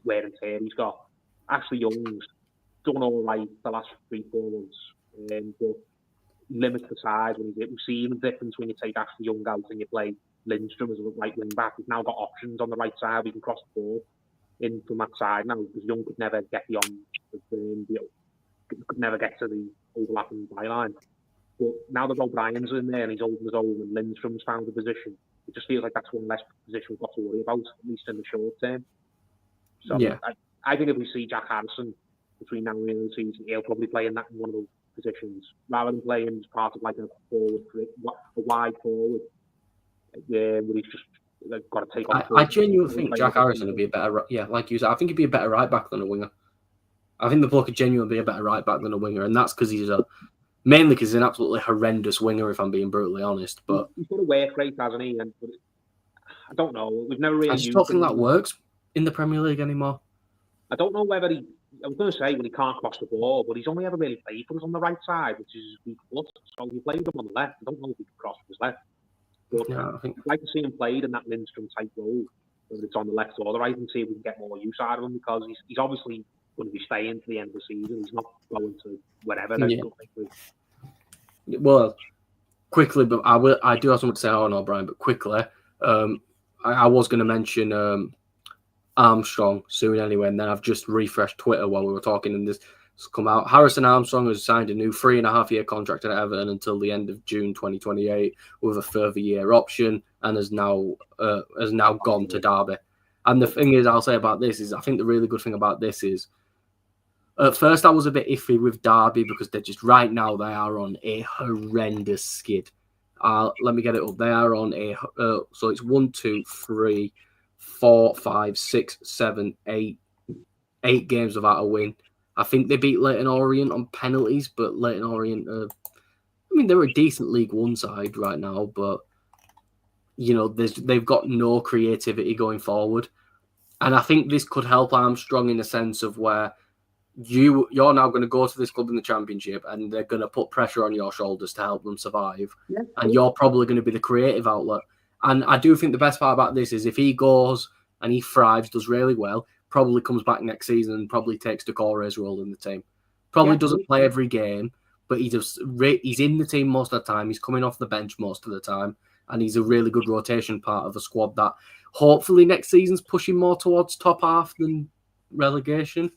wear and tear he's got. Ashley Young's done all right the last 3-4 months, but limits the size. We've seen the difference when you take Ashley Young out and you play Lindstrom as a right wing back. We've now got options on the right side. We can cross the ball in from that side now because Young could never get beyond could never get to the overlapping byline. But now that O'Brien's in there and he's holding his own and Lindstrom's found a position, it just feels like that's one less position we've got to worry about, at least in the short term. So I think if we see Jack Harrison between now and the end of the season, he'll probably play in one of those positions rather than playing as part of like a wide forward, where he's just they've got to take on. I genuinely think Jack Harrison would be a better, like you said, I think he'd be a better right back than a winger. I think the bloke could genuinely be a better right back than a winger, and that's because mainly because he's an absolutely horrendous winger, if I'm being brutally honest. But he's got a work rate, hasn't he? And I don't know. We've never really. I just don't think that works in the Premier League anymore. I don't know whether he. I was going to say when he can't cross the ball, but he's only ever really played for us on the right side, which is weak foot. So he played him on the left. I don't know if he can cross with his left. But Yeah, I think I'd like to see him played in that Lindstrom type role, whether it's on the left or the right, and see if we can get more use out of him because he's obviously going to be staying to the end of the season. He's not going to wherever. Yeah. Well, quickly, but I do have something to say on O'Brien, but quickly, I was going to mention Armstrong soon anyway, and then I've just refreshed Twitter while we were talking, and this has come out. Harrison Armstrong has signed a new 3.5-year contract at Everton until the end of June 2028 with a further year option, and has now gone to Derby. And the thing is, I'll say about this is, I think the really good thing about this is, at first I was a bit iffy with Derby because they're just right now they are on a horrendous skid. Let me get it up. They are on a so it's 1, 2, 3, 4, 5, 6, 7, 8 games without a win. I think they beat Leyton Orient on penalties, but Leyton Orient, they're a decent League One side right now, but they've got no creativity going forward, and I think this could help Armstrong in a sense of where you're now going to go to this club in the Championship, and they're going to put pressure on your shoulders to help them survive, and you're probably going to be the creative outlet. And I do think the best part about this is if he goes and he thrives, does really well, probably comes back next season and probably takes Decore's role in the team. Probably doesn't play every game, but he's in the team most of the time. He's coming off the bench most of the time, and he's a really good rotation part of a squad that hopefully next season's pushing more towards top half than relegation.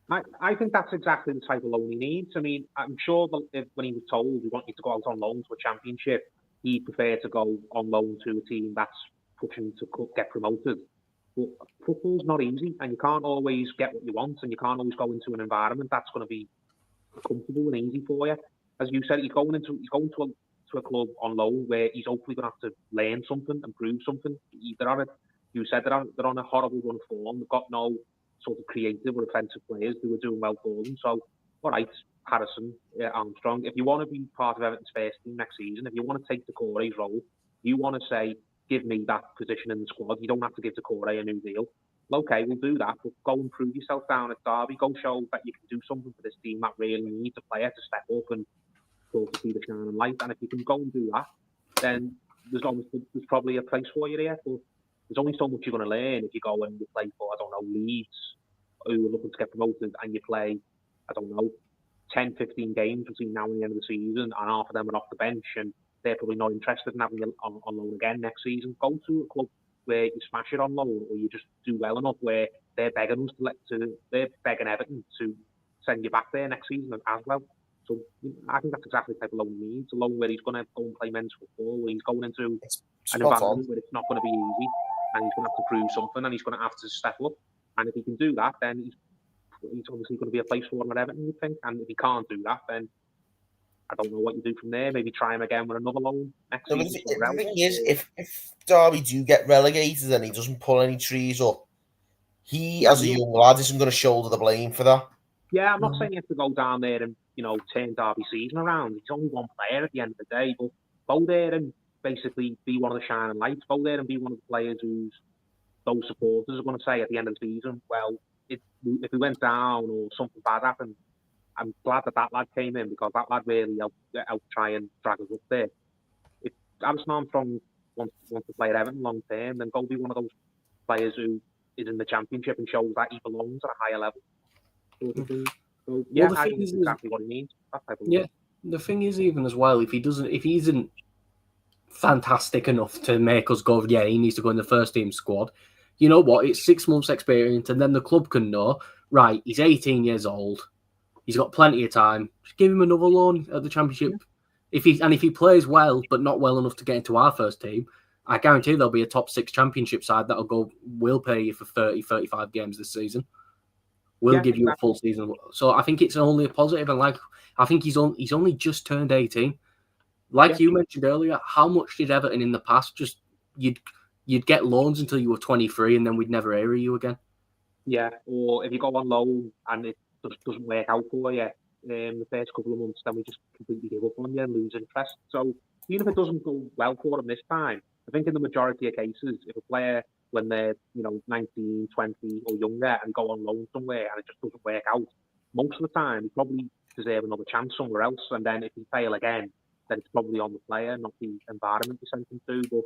I think that's exactly the type of loan he needs. I mean, I'm sure that when he was told we want you to go out on loan to a Championship, he'd prefer to go on loan to a team that's pushing to get promoted. But football's not easy, and you can't always get what you want, and you can't always go into an environment that's going to be comfortable and easy for you. As you said, he's going to a club on loan where he's hopefully going to have to learn something and prove something. They're on a horrible run of form. They've got no sort of creative or offensive players who are doing well for them. So, all right, Harrison, Armstrong, if you want to be part of Everton's first team next season, if you want to take Decore's role, you want to say, give me that position in the squad. You don't have to give Decore a new deal. Well, okay, we'll do that, but go and prove yourself down at Derby. Go show that you can do something for this team that really needs a player to step up and sort of see the shining light. And if you can go and do that, then there's probably a place for you there. But there's only so much you're going to learn if you go and you play for, Leeds, who are looking to get promoted, and you play, 10, 15 games between now and the end of the season, and half of them are off the bench, and they're probably not interested in having you on loan again next season. Go to a club where you smash it on loan, or you just do well enough where they're begging they're begging Everton to send you back there next season as well. So I think that's exactly the type of loan he needs. A loan where he's going to go and play men's football, where he's going into an environment where it's not going to be easy, and he's going to have to prove something, and he's going to have to step up. And if he can do that, then he's obviously going to be a place for him at Everton, you think. And if he can't do that, then I don't know what you do from there. Maybe try him again with another loan next season. The thing is, if Derby do get relegated and he doesn't pull any trees up, he, as a young lad, isn't going to shoulder the blame for that. Yeah, I'm not saying you have to go down there and, turn Derby season around. He's only one player at the end of the day, but go there and basically be one of the shining lights. Go there and be one of the players who's those supporters are going to say at the end of the season, well, if we went down or something bad happened, I'm glad that lad came in, because that lad really helped try and drag us up there. If Harrison Armstrong wants to play at Everton long term, then go be one of those players who is in the Championship and shows that he belongs at a higher level. So, yeah, I think it's exactly what he needs. The thing is, even as well, if he isn't fantastic enough to make us go, yeah, he needs to go in the first team squad. You know what? It's 6 months experience, and then the club can know, right, he's 18 years old. He's got plenty of time. Just give him another loan at the Championship. If he plays well, but not well enough to get into our first team, I guarantee there'll be a top 6 Championship side we'll pay you for 30, 35 games this season. We'll give you a full season. So I think it's only a positive. And I think he's only just turned 18. You mentioned earlier, how much did Everton in the past you'd get loans until you were 23, and then we'd never hear of you again. Yeah, or if you go on loan and it just doesn't work out for you the first couple of months, then we just completely give up on you and lose interest. So even if it doesn't go well for them this time, I think in the majority of cases, if a player, when they're 19, 20 or younger and go on loan somewhere and it just doesn't work out, most of the time they probably deserve another chance somewhere else. And then if they fail again, then it's probably on the player, not the environment we sent them to. But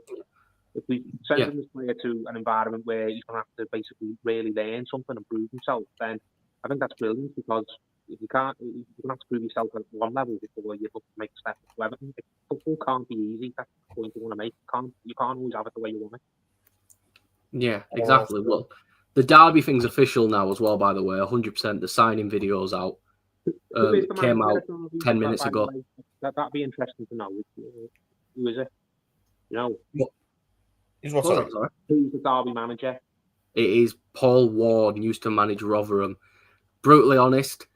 if we send this player to an environment where he's going to have to basically really learn something and prove himself, then I think that's brilliant, because if you're going to have to prove yourself at one level before you look to make a step to Everton. Football can't be easy. That's the point you want to make. You can't always have it the way you want it. Yeah, exactly. Well, the Derby thing's official now as well, by the way. 100%. The signing video's out. Came out 10 minutes ago. That'd be interesting to know. Who is it? Who's what? Sorry? Who's the Derby manager? It is Paul Ward, used to manage Rotherham. Brutally honest,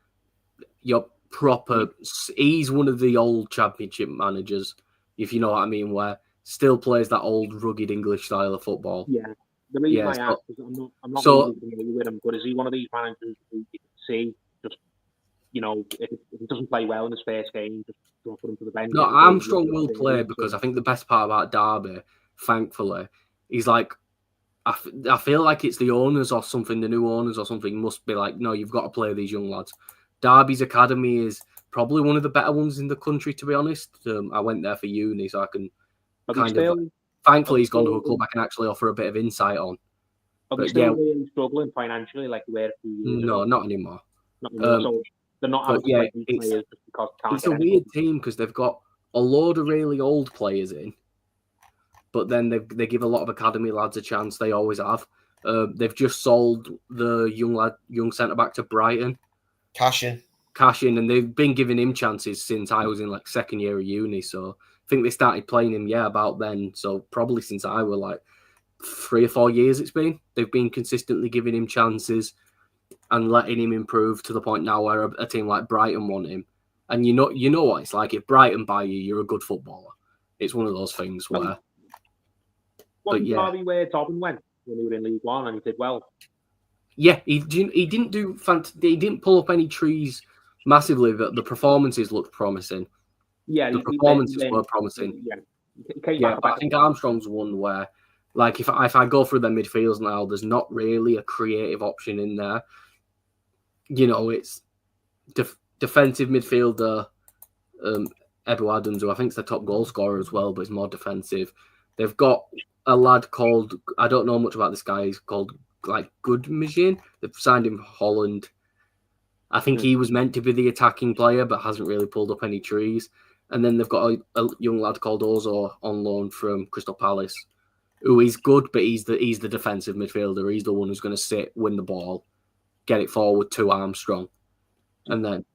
you're proper. He's one of the old Championship managers, if you know what I mean, where still plays that old rugged English style of football. Yeah. The reason I ask is I'm not really familiar with him, but is he one of these managers who you can see just, if he doesn't play well in his first game, just put him to the bench? No, Armstrong will play, because I think the best part about Derby, thankfully, is like, I feel like it's the owners or something, the new owners or something must be like, no, you've got to play these young lads. Derby's academy is probably one of the better ones in the country, to be honest. I went there for uni, so I can thankfully he's gone to a club I can actually offer a bit of insight on. Are they still really struggling financially like we were a few years ago? No, not anymore. So they're not having to play these players just because they can't. It's a weird team because they've got a load of really old players in, but then they give a lot of academy lads a chance. They always have. They've just sold the young centre back to Brighton. Cash in, and they've been giving him chances since I was in like second year of uni. So I think they started playing him about then. So probably since I were like 3 or 4 years, they've been consistently giving him chances and letting him improve to the point now where a team like Brighton want him. And you know what it's like. If Brighton buy you, you're a good footballer. It's one of those things where. Wasn't Derby where Dobbin went when he was in League One and he did well? Yeah, he didn't pull up any trees massively, but the performances looked promising. Yeah, the performances were promising. Yeah, but I think Armstrong's one where, like, if I go through their midfields now, there's not really a creative option in there. It's defensive midfielder, Ebu Adams, who I think is the top goal scorer as well, but he's more defensive. They've got a lad called, I don't know much about this guy, he's called like Goodmachine. They've signed him Holland. I think he was meant to be the attacking player, but hasn't really pulled up any trees. And then they've got a young lad called Ozo on loan from Crystal Palace, who is good, but he's the defensive midfielder. He's the one who's going to sit, win the ball, get it forward to Armstrong. And then,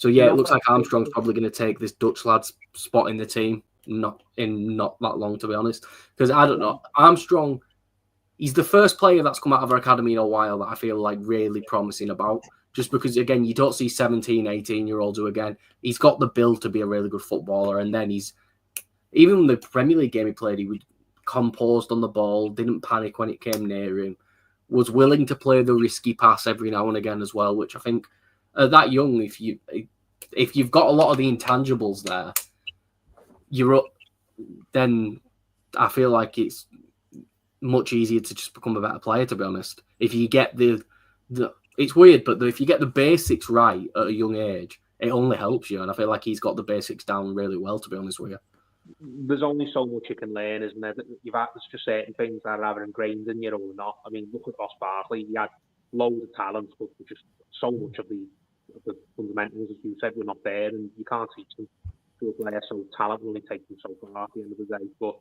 it looks like Armstrong's probably going to take this Dutch lad's spot in the team. Not that long, to be honest, because I don't know. Armstrong, he's the first player that's come out of our academy in a while that I feel like really promising about. Just because, again, you don't see 17, 18-year-olds who, again, he's got the build to be a really good footballer. And then even the Premier League game he played, he was composed on the ball, didn't panic when it came near him, was willing to play the risky pass every now and again as well, which I think that young, if you've got a lot of the intangibles there, then I feel like it's much easier to just become a better player, to be honest. If you get it's weird, but if you get the basics right at a young age, it only helps you. And I feel like he's got the basics down really well, to be honest with you. There's only so much you can learn, isn't there? There's just certain things that are either ingrained in you or not. I mean, look at Ross Barkley. He had loads of talent, but just so much of the fundamentals, as you said, were not there, and you can't teach them to a player. So talent will only take them so far at the end of the day. But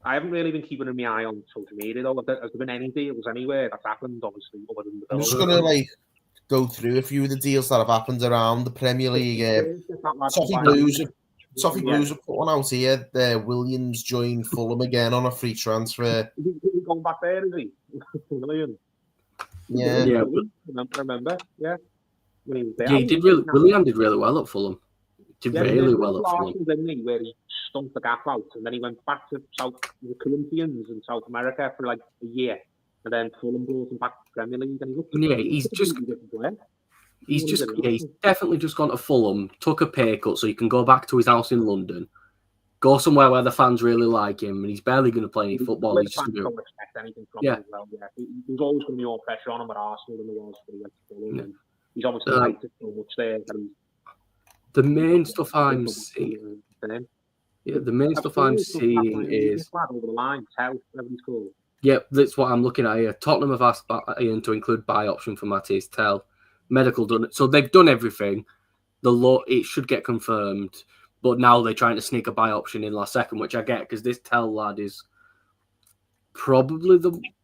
I haven't really been keeping my eye on social media, though. Has there been any deals anywhere that's happened, obviously, other than the I'm just going to go through a few of the deals that have happened around the Premier League. Toffee Blues have put one out here. Williams joined Fulham again on a free transfer. Is he going back there, is he? Williams. Yeah. I remember. Yeah. When he was there. Yeah, William did really well at Fulham. Did really well at Fulham. Arsenal, didn't he, where he stumped the gap out, and then he went back to the Corinthians in South America for like a year, and then Fulham brought him back to the Premier League, and he looked he's definitely just gone to Fulham, took a pay cut so he can go back to his house in London, go somewhere where the fans really like him, and he's barely going to play any football. He's just don't expect anything from him as well. Yeah, there's always going to be more pressure on him at Arsenal than there was for the Fulham. And he's obviously liked it so much there. The main stuff I'm seeing, is over the line. Cool. Yeah, that's what I'm looking at here. Tottenham have asked Ian to include buy option for Matthias Tell. Medical done it, so they've done everything. It should get confirmed, but now they're trying to sneak a buy option in last second, which I get because this Tell lad is probably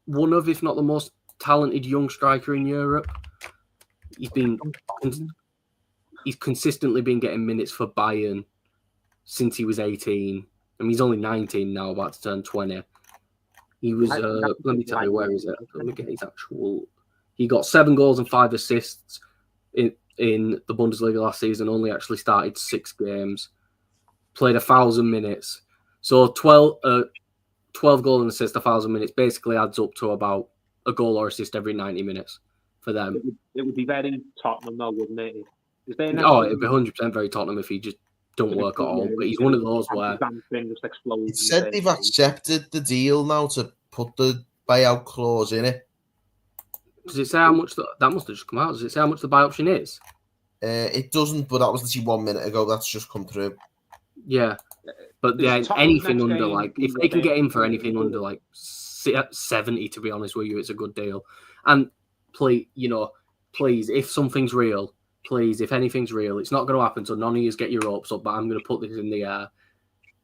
one of, if not the most talented young striker in Europe. He's consistently been getting minutes for Bayern since he was 18. I mean, he's only 19 now, about to turn 20. He was, let me tell you, where is it? Let me get his actual. He got 7 goals and 5 assists in the Bundesliga last season, only actually started 6 games, played 1,000 minutes. So 12 goals and assists, 1,000 minutes basically adds up to about a goal or assist every 90 minutes for them. It would be very Tottenham though, wouldn't it? It'd be 100% very Tottenham if he just don't work at all. But he's one of those where it said they've accepted the deal now to put the buyout clause in it. Does it say how much that must have just come out? Does it say how much the buy option is? It doesn't, but that was literally 1 minute ago. That's just come through. Yeah, but anything under if they can get in for anything under 70, to be honest with you, it's a good deal. And please, if something's real, if anything's real, it's not going to happen. So none of you get your hopes up. But I'm going to put this in the air.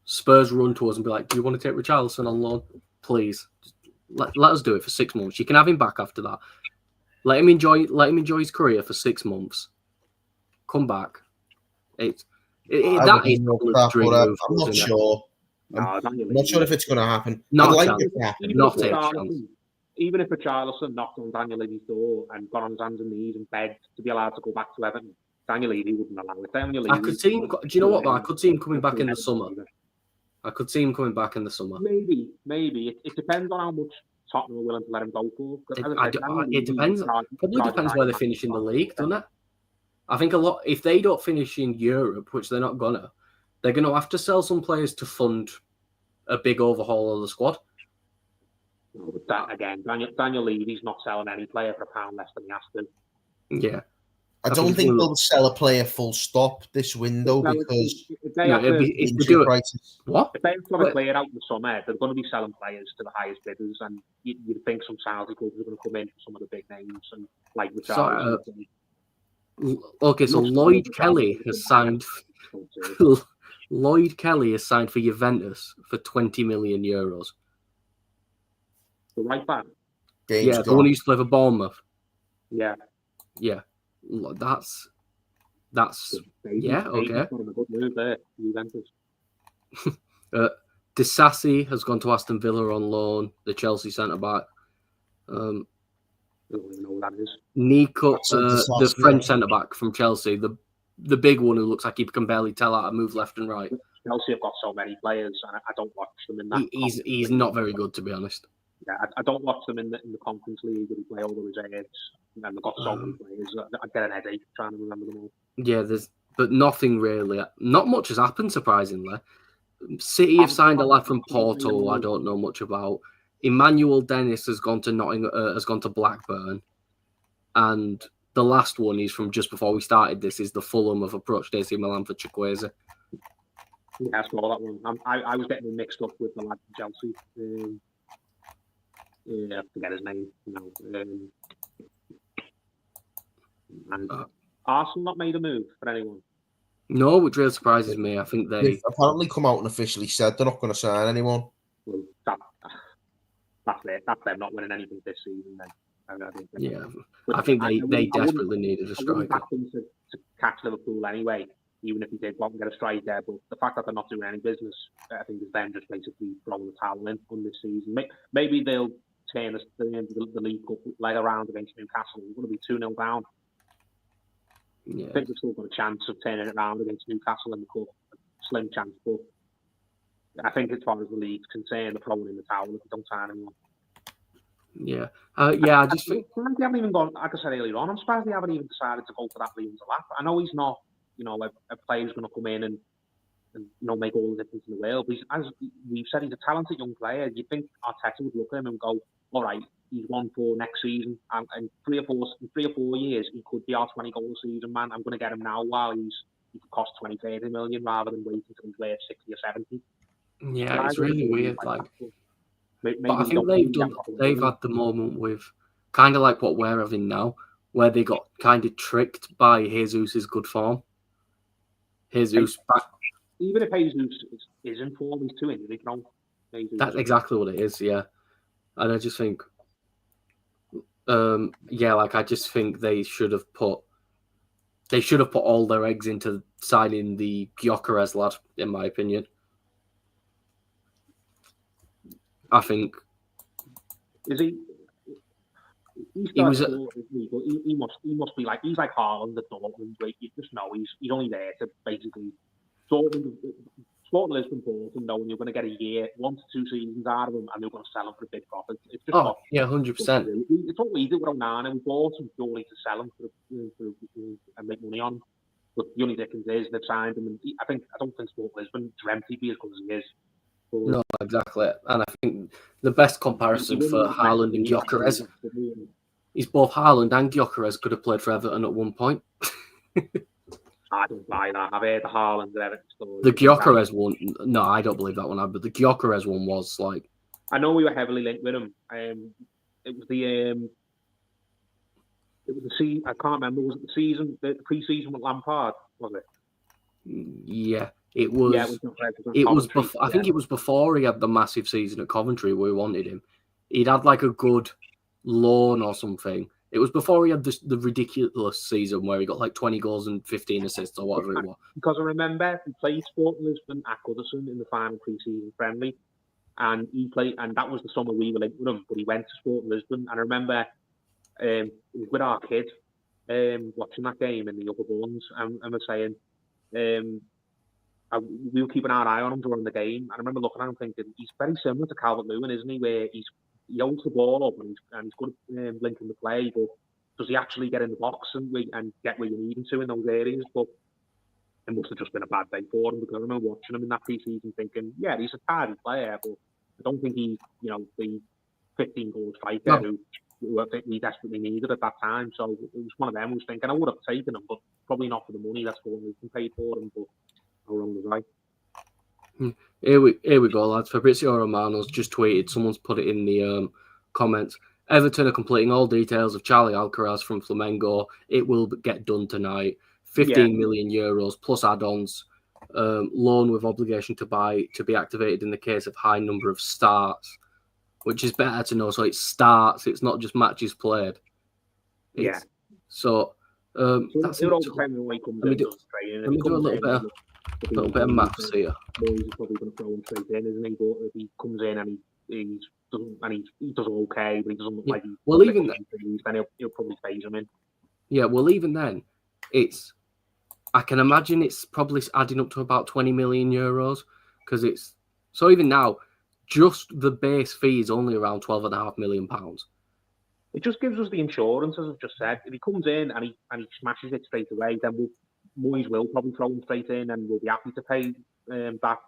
Spurs run to us and be like, "Do you want to take Richarlison on loan? Please, let us do it for 6 months. You can have him back after that. Let him enjoy his career for 6 months. Come back. That is the dream move. I'm not sure. I'm not sure if it's going to happen. Even if Richarlison knocked on Daniel Levy's door and got on his hands and knees and begged to be allowed to go back to Everton, Daniel Levy wouldn't allow it. I could see him. Do you know what? I could see him coming back in the summer. Maybe. It depends on how much Tottenham are willing to let him go for. It depends. Probably depends where they finish in the league, doesn't it? I think a lot. If they don't finish in Europe, which they're not gonna, they're gonna have to sell some players to fund a big overhaul of the squad. No, but that again, Daniel Levy's not selling any player for £1 less than he has to. Yeah. I don't think they'll sell a player full stop this window because if they have a player out in the summer, they're going to be selling players to the highest bidders, and you'd think some Saudi clubs are going to come in for some of the big names and like Richarlison. So Lloyd Kelly has signed. Lloyd Kelly has signed for Juventus for €20 million. The right back. The one who used to play for Bournemouth. Yeah. That's okay. Disassi has gone to Aston Villa on loan, the Chelsea centre back. I don't even know what that is. Nico, the French centre back from Chelsea, the big one who looks like he can barely tell how to move left and right. Chelsea have got so many players, and I don't watch them in that. He's not very good, to be honest. Yeah, I don't watch them in the Conference League where they play all the reserves, and they've got so many players. I get an headache trying to remember them all. Yeah, but nothing really. Not much has happened, surprisingly. City have signed a lad from Porto. I don't know much about. Emmanuel Dennis has gone to Blackburn, and the last one is from just before we started. This is the Fulham have approached AC Milan for Chukwueze. Yeah, I saw that one. I was getting mixed up with the lad from Chelsea. I forget his name. And Arsenal not made a move for anyone. No, which really surprises me. I think they've apparently come out and officially said they're not going to sign anyone. Well, that's it. That's them not winning anything this season. Then I think they desperately needed a striker. I wouldn't to catch Liverpool anyway, even if he did want to get a striker. But the fact that they're not doing any business, I think is them just basically throwing the towel in on this season. Maybe they'll turn the League Cup leg around against Newcastle. We're going to be 2-0 down. Yeah. I think we've still got a chance of turning it around against Newcastle in the cup. A slim chance, but I think as far as the league's concerned, they're throwing in the towel if they don't sign anyone. Yeah. I just think they haven't even gone, like I said earlier on, I'm surprised they haven't even decided to go for that Liam Delap. I know he's not, a player who's going to come in and make all the difference in the world. But as we've said, he's a talented young player. You think Arteta would look at him and go, all right, he's won for next season, and in 3 or 4 years, he could be our 20-goal season man. I'm going to get him now while he could cost 20-30 million rather than waiting until he's worth 60 or 70. Yeah, it's really weird. Maybe but I think they've had the moment with kind of like what we're having now, where they got kind of tricked by Jesus' good form. Jesus back. Even if Jesus is in form, he's too injured. That's exactly what it is, yeah. And I just think, I just think they should have put all their eggs into signing the Gyökeres lad, in my opinion. I think. Is he? He must be like, he's like Haaland at Dortmund. Like, you just know he's only there to basically Sporting Lisbon bought him knowing you're going to get a year, 1 to 2 seasons out of him, and they're going to sell him for a big profit. It's just 100%. It's what we did with Onana. We bought him purely to sell him and make money on him. But the only difference is they've signed him, and I don't think Sporting Lisbon dreamt he'd be as good as he is. No, exactly. And I think the best comparison for Haaland and Gyökeres is both Haaland and Gyökeres could have played for Everton at one point. I don't buy that. I've heard the Haaland and Everton story. The Gyökeres one, no, I don't believe that one. But the Gyökeres one was like. I know we were heavily linked with him. It was the season. I can't remember. Was it the pre-season with Lampard? Was it? Yeah. It was. Yeah, it was. I think it was before he had the massive season at Coventry where we wanted him. He'd had like a good loan or something. It was before he had the ridiculous season where he got like 20 goals and 15 assists or whatever it was. Because I remember he played Sporting Lisbon at Goodison in the final pre-season friendly, and he played, and that was the summer we were linked with him. But he went to Sporting Lisbon, and I remember with our kid watching that game in the upper Bournes, and we're saying. We were keeping our eye on him during the game. And I remember looking at him thinking, he's very similar to Calvert-Lewin, isn't he? Where he holds the ball up and he's good at linking the play, but does he actually get in the box and get where you need him to in those areas? But it must have just been a bad day for him, because I remember watching him in that pre-season thinking, yeah, he's a tidy player, but I don't think he's, the 15-goal striker who we desperately needed at that time. So it was one of them who was thinking, I would have taken him, but probably not for the money that's what we can pay for him. But how wrong was I? Here we go, lads. Fabrizio Romano's just tweeted. Someone's put it in the comments. Everton are completing all details of Charlie Alcaraz from Flamengo. It will get done tonight. 15 million euros plus add-ons. Loan with obligation to buy to be activated in the case of high number of starts, which is better to know. So it starts. It's not just matches played. So that's it. Let me do a little bit of maths here. He's probably going to throw him straight in, isn't he? But if he comes in and he does okay, but he doesn't look like he's even then he'll probably phase him in. Yeah, well, even then, I can imagine it's probably adding up to about 20 million euros, because so even now, just the base fee is only around £12.5 million. It just gives us the insurance, as I've just said. If he comes in and he smashes it straight away, then Moyes will probably throw him straight in, and we'll be happy to pay that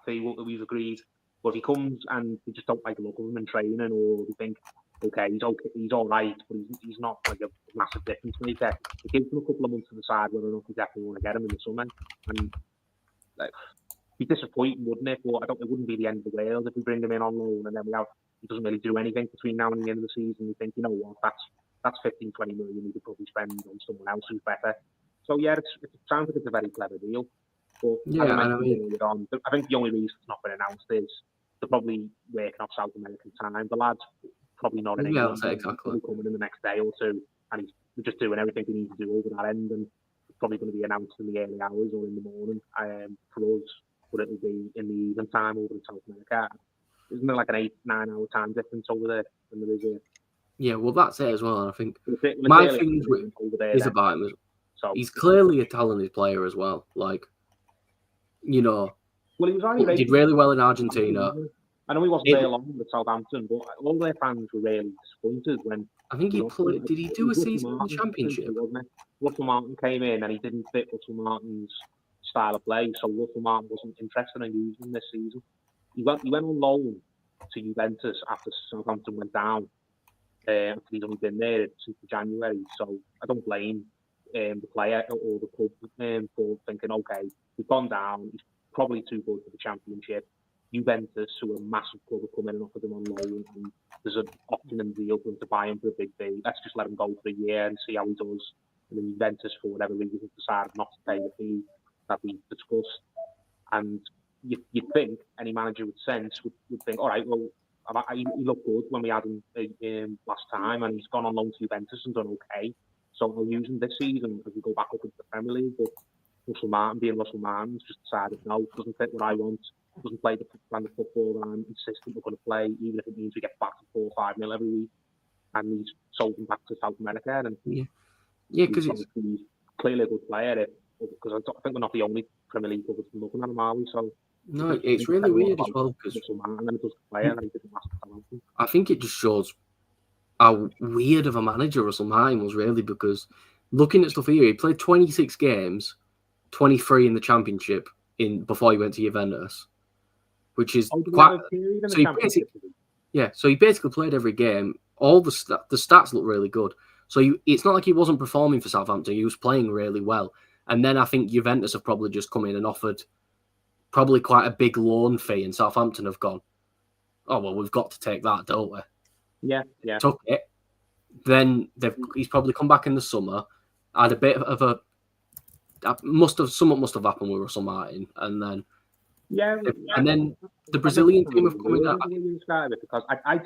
fee that we've agreed. But if he comes and we just don't like the look of him in training, or we think, okay, he's all right, but he's not like a massive difference maker, it gives him a couple of months to decide whether or not we definitely want to get him in the summer. And it'd be disappointing, wouldn't it? But it wouldn't be the end of the world if we bring him in on loan and then he doesn't really do anything between now and the end of the season. We think, you know what, that's 15, 20 million we could probably spend on someone else who's better. So yeah, it sounds like it's a very clever deal. But I think the only reason it's not been announced is they're probably working off South American time. The lad's probably not in England. Exactly. Coming in the next day or two, and he's just doing everything he needs to do over that end, and it's probably going to be announced in the early hours or in the morning for us, but it'll be in the evening time over in South America. Isn't there like an 8-9 hour time difference over there than there is here? Yeah, well, that's it as well. I think my thing is about him. So he's clearly a talented player as well. Like, you know, well, he was already did really well in Argentina. I know he wasn't there long with Southampton, but all their fans were really disappointed when. I think he played. Did he do a season in the Championship? Wasn't it? Russell Martin came in and he didn't fit Russell Martin's style of play, so Russell Martin wasn't interested in using him this season. He went on loan to Juventus after Southampton went down. He's only been there since January, so I don't blame the player or the club for thinking, okay, he's gone down, he's probably too good for the Championship. Juventus, who are a massive club, have come in and offered him on loan, and there's an option in the deal for him to buy him for a big fee. Let's just let him go for a year and see how he does. And then Juventus, for whatever reason, decided not to pay the fee that we discussed. And you'd think any manager with sense would think, all right, well, he looked good when we had him last time, and he's gone on loan to Juventus and done okay. So I'll use him this season as we go back up into the Premier League. But Russell Martin, being Russell Martin, just decided, no, doesn't fit what I want. Doesn't play the brand of football that I'm insistent we're going to play, even if it means we get back to 4 or 5 mil every week. And he's sold him back to South America. And because he's clearly a good player. Because I think we're not the only Premier League club that's been looking at him, are we? So no, it's really weird as well because I think it just shows how weird of a manager Russell Martin was, really, because looking at stuff here, he played 26 games, 23 in the Championship before he went to Juventus, which is quite. So he basically played every game. All the stats look really good. So it's not like he wasn't performing for Southampton. He was playing really well. And then I think Juventus have probably just come in and offered probably quite a big loan fee, and Southampton have gone, oh, well, we've got to take that, don't we? Yeah. Took it. Then he's probably come back in the summer, had a bit of a... Somewhat must have happened with Russell Martin, and then... Yeah. And then the Brazilian team have come in... Because I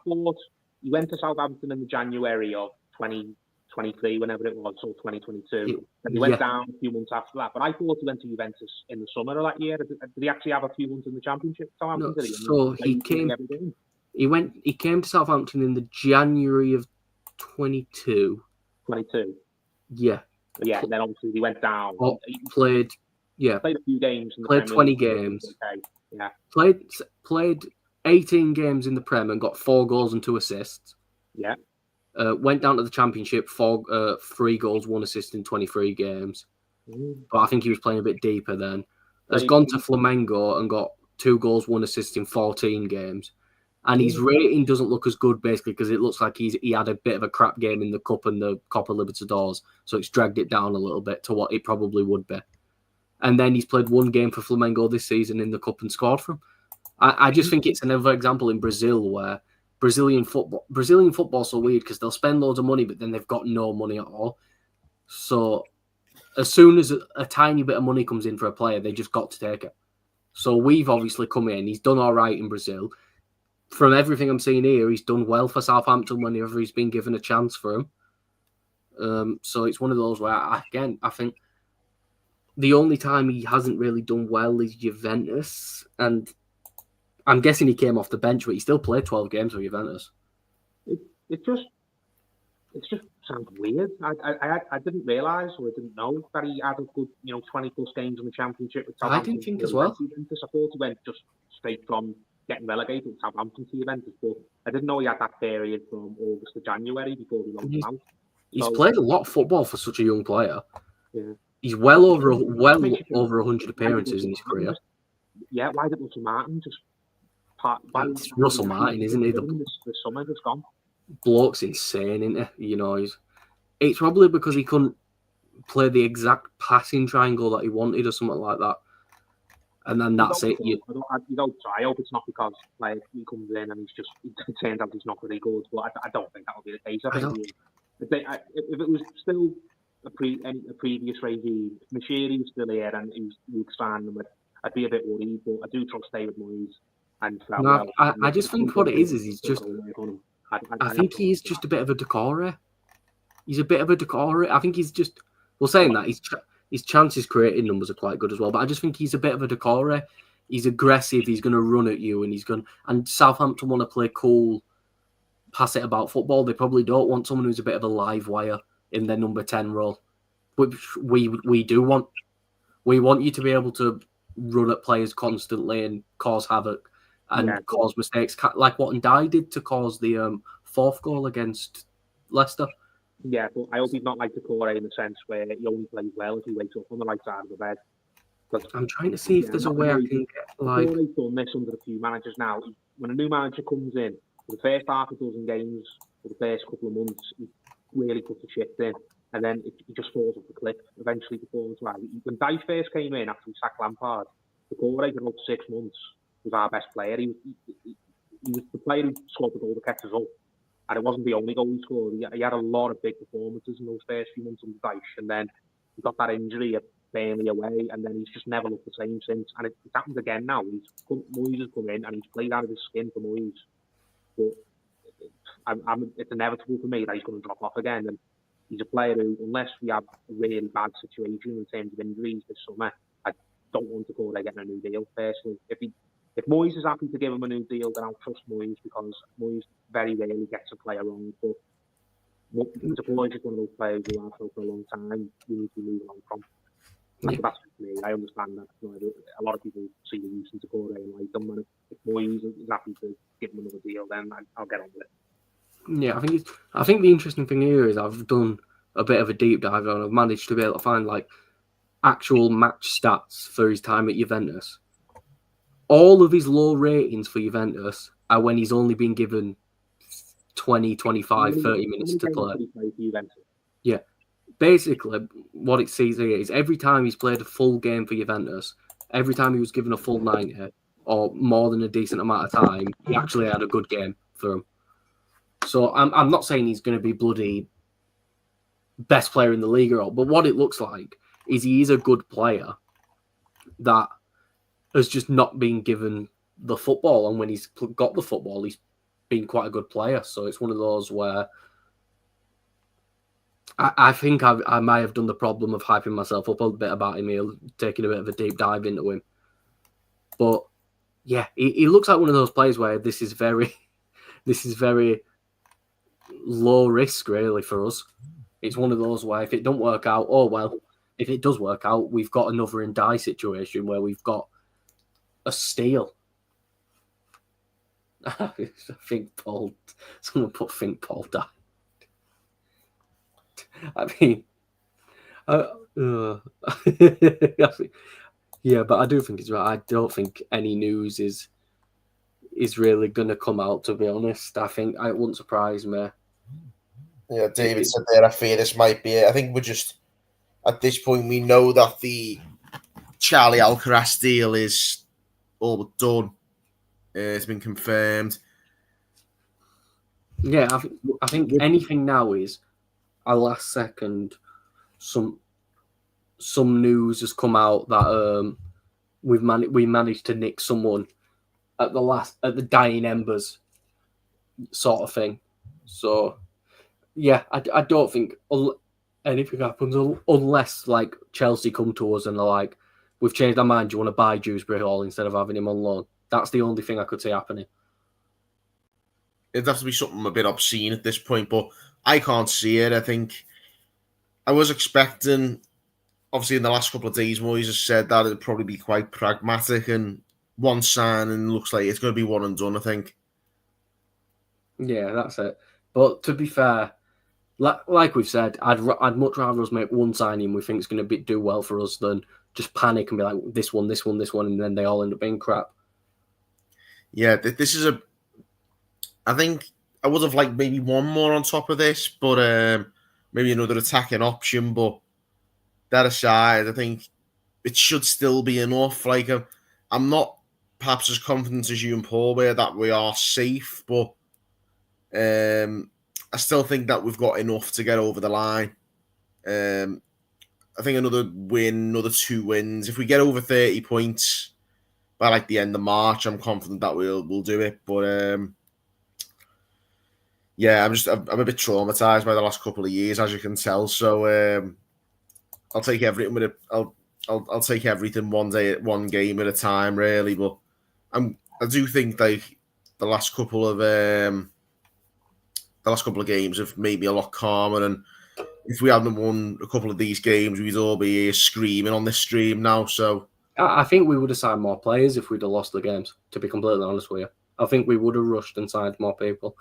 thought he went to Southampton in the January of 2023, whenever it was, or 2022. And he went down a few months after that. But I thought he went to Juventus in the summer of that year. Did he actually have a few months in the Championship? No, so he came to Southampton in the January of 22. 22? Yeah. Yeah, and then obviously he went down. Played a few games. Played 20 games. Okay. Yeah. Played 18 games in the Prem and got 4 goals and 2 assists. Yeah. Went down to the Championship, 3 goals, 1 assist in 23 games. But I think he was playing a bit deeper then. Has gone to Flamengo and got 2 goals, 1 assist in 14 games. And his rating doesn't look as good, basically, because it looks like he had a bit of a crap game in the Cup and the Copa Libertadores. So it's dragged it down a little bit to what it probably would be. And then he's played 1 game for Flamengo this season in the Cup and scored for him. I just think it's another example in Brazil where Brazilian football's so weird because they'll spend loads of money, but then they've got no money at all. So as soon as a tiny bit of money comes in for a player, they just got to take it. So we've obviously come in. He's done all right in Brazil. From everything I'm seeing here, he's done well for Southampton whenever he's been given a chance for him. So it's one of those where, I think the only time he hasn't really done well is Juventus. And I'm guessing he came off the bench, but he still played 12 games for Juventus. It just sounds weird. I didn't realise or I didn't know that he had a good 20 plus games in the Championship with Southampton. I didn't think as well. I thought he went just straight from getting relegated with Southampton to Juventus, but I didn't know he had that period from August to January before he loaned him out. He's played a lot of football for such a young player. Yeah. He's well over 100 appearances in his career. Yeah, why did Russell Martin just... It's Russell Martin, isn't he? The summer just gone. Bloke's insane, isn't he? It's probably because he couldn't play the exact passing triangle that he wanted or something like that. And then that's it. I hope it's not because he comes in and it turns out he's not very good. But I don't think that will be the case. If it was still a previous regime, if Machiri was still here and he was expanding, I'd be a bit worried. But I do trust David Moyes. I just think what it is he's just... I think he's just a bit of a decorer. He's a bit of a decorer. I think he's just... Well, saying that, his chances creating numbers are quite good as well, but I just think he's a bit of a decorer. He's aggressive, he's going to run at you, and Southampton want to play cool, pass it about football. They probably don't want someone who's a bit of a live wire in their number 10 role. which we do want. We want you to be able to run at players constantly and cause havoc and cause mistakes, like what Ndai did to cause the fourth goal against Leicester. Yeah, but I hope he's not like Decore in the sense where he only plays well if he wakes up on the right side of the bed. I'm trying to see if there's a way I can get like. Decore's done this under a few managers now. When a new manager comes in, for the first half a dozen games, for the first couple of months, he really puts the shift in. And then he just falls off the cliff. Eventually, performs well. When Dice first came in after we sacked Lampard, Decore for about 6 months was our best player. He was the player who scored the goal that kept us up. And it wasn't the only goal he scored. He had a lot of big performances in those first few months under Dice. And then he got that injury at Burnley away. And then he's just never looked the same since. And it happens again now. Moyes has come in and he's played out of his skin for Moyes. But it's inevitable for me that he's going to drop off again. And he's a player who, unless we have a really bad situation in terms of injuries this summer, I don't want to go there getting a new deal, personally. If Moyes is happy to give him a new deal, then I'll trust Moyes, because Moyes very rarely gets a player wrong. But Moyes is one of those players who I've for a long time we need to move on from. That's me. I understand that. A lot of people see the use in Decore and like them. And if Moyes is happy to give him another deal, then I'll get on with it. Yeah, I think the interesting thing here is I've done a bit of a deep dive and I've managed to be able to find like actual match stats for his time at Juventus. All of his low ratings for Juventus are when he's only been given 20, 25, 30 minutes to play. Yeah. Basically, what it sees here is every time he's played a full game for Juventus, every time he was given a full 90 or more than a decent amount of time, he actually had a good game for him. So I'm not saying he's going to be bloody best player in the league at all, but what it looks like is he is a good player that has just not been given the football, and when he's got the football, he's been quite a good player. So it's one of those where I think I might have done the problem of hyping myself up a bit about him here, taking a bit of a deep dive into him. But yeah, he looks like one of those players where this is very low risk, really, for us. It's one of those where if it don't work out, oh well. If it does work out, we've got another Ndai situation where we've got a steal. I think someone Paul died. I mean, yeah, but I do think it's right. I don't think any news is really going to come out, to be honest. I think it wouldn't surprise me. Yeah, David said there, I fear this might be it. I think we're just, at this point, we know that the Charlie Alcaraz deal is all but done. It's been confirmed. Yeah, I think anything now is a last second. Some news has come out that we managed to nick someone at the dying embers, sort of thing. So yeah, I don't think anything happens unless like Chelsea come to us and they're like, we've changed our mind. Do you want to buy Dewsbury Hall instead of having him on loan? That's the only thing I could see happening. It'd have to be something a bit obscene at this point, but I can't see it. I think I was expecting, obviously in the last couple of days, Moyes has said that it'd probably be quite pragmatic and one signing looks like it's going to be one and done, I think. Yeah, that's it. But to be fair, like we've said, I'd much rather us make one signing we think is going to do well for us than just panic and be like, this one, and then they all end up being crap. Yeah, this is I think I would have liked maybe one more on top of this, but maybe another attacking option. But that aside, I think it should still be enough. Like, I'm not perhaps as confident as you and Paul were that we are safe, but I still think that we've got enough to get over the line. I think another 2 wins. If we get over 30 points by like the end of March, I'm confident that we'll do it. But yeah, I'm a bit traumatized by the last couple of years, as you can tell. So I'll take everything with it. I'll take everything one game at a time, really. But I do think like the last couple of games have made me a lot calmer, and if we hadn't won a couple of these games, we'd all be here screaming on this stream now. So I think we would have signed more players if we'd have lost the games, to be completely honest with you. I think we would have rushed and signed more people.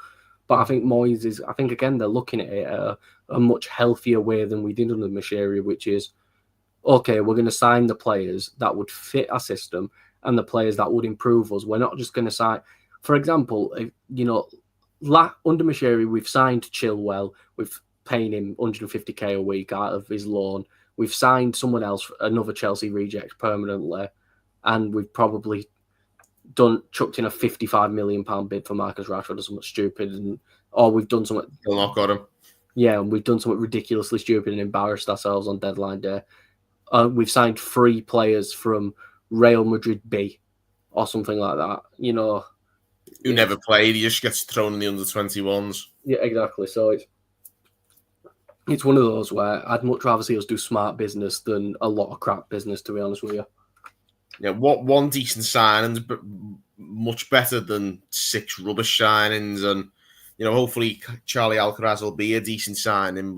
But I think Moyes is, I think, again, they're looking at it a much healthier way than we did under Mashiri, which is, okay, we're going to sign the players that would fit our system and the players that would improve us. We're not just going to sign, for example, under Mashiri, we've signed Chilwell, we've paying him 150k a week out of his loan. We've signed someone else, another Chelsea reject, permanently, and we've probably chucked in a £55 million bid for Marcus Rashford or something stupid, or we've done something. Still not got him. Yeah, and we've done something ridiculously stupid and embarrassed ourselves on deadline day. We've signed 3 players from Real Madrid B or something like that. Who never played, he just gets thrown in the under-21s. Yeah, exactly. So it's one of those where I'd much rather see us do smart business than a lot of crap business, to be honest with you. Yeah, what one decent signings, but much better than 6 rubbish signings, and hopefully Charlie Alcaraz will be a decent signing.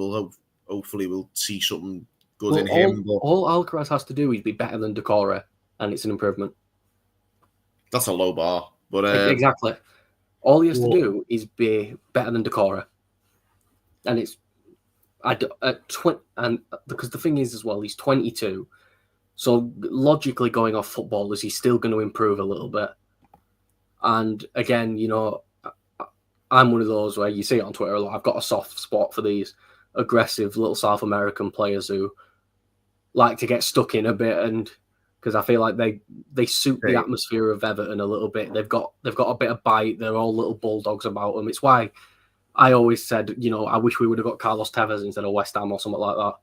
Hopefully we'll see something good in him. But all Alcaraz has to do is be better than Decore, and it's an improvement. That's a low bar, but exactly. All he has to do is be better than Decore, and it's and because the thing is as well, he's 22. So logically, going off footballers, he's still going to improve a little bit. And again, I'm one of those where you see it on Twitter a lot. I've got a soft spot for these aggressive little South American players who like to get stuck in a bit, and because I feel like they suit the atmosphere of Everton a little bit. They've got a bit of bite. They're all little bulldogs about them. It's why I always said, I wish we would have got Carlos Tevez instead of West Ham or something like that.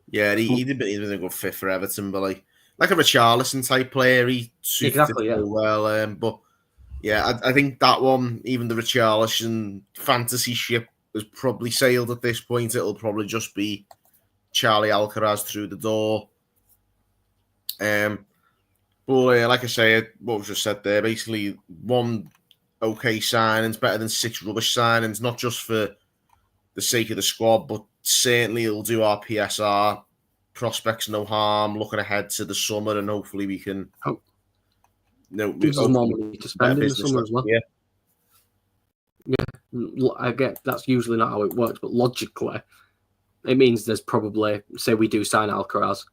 Yeah, he'd have been a good fit for Everton, but like a Richarlison type player, he suited it well. But yeah, I think that one, even the Richarlison fantasy ship, has probably sailed at this point. It'll probably just be Charlie Alcaraz through the door. But like I say, what was just said there, basically 1 okay signings better than 6 rubbish signings, not just for the sake of the squad, but certainly it'll do our PSR prospects no harm, looking ahead to the summer, and hopefully we can gives us more money to spend in the summer as well. Yeah, I get that's usually not how it works, but logically it means there's probably, say we do sign Alcaraz,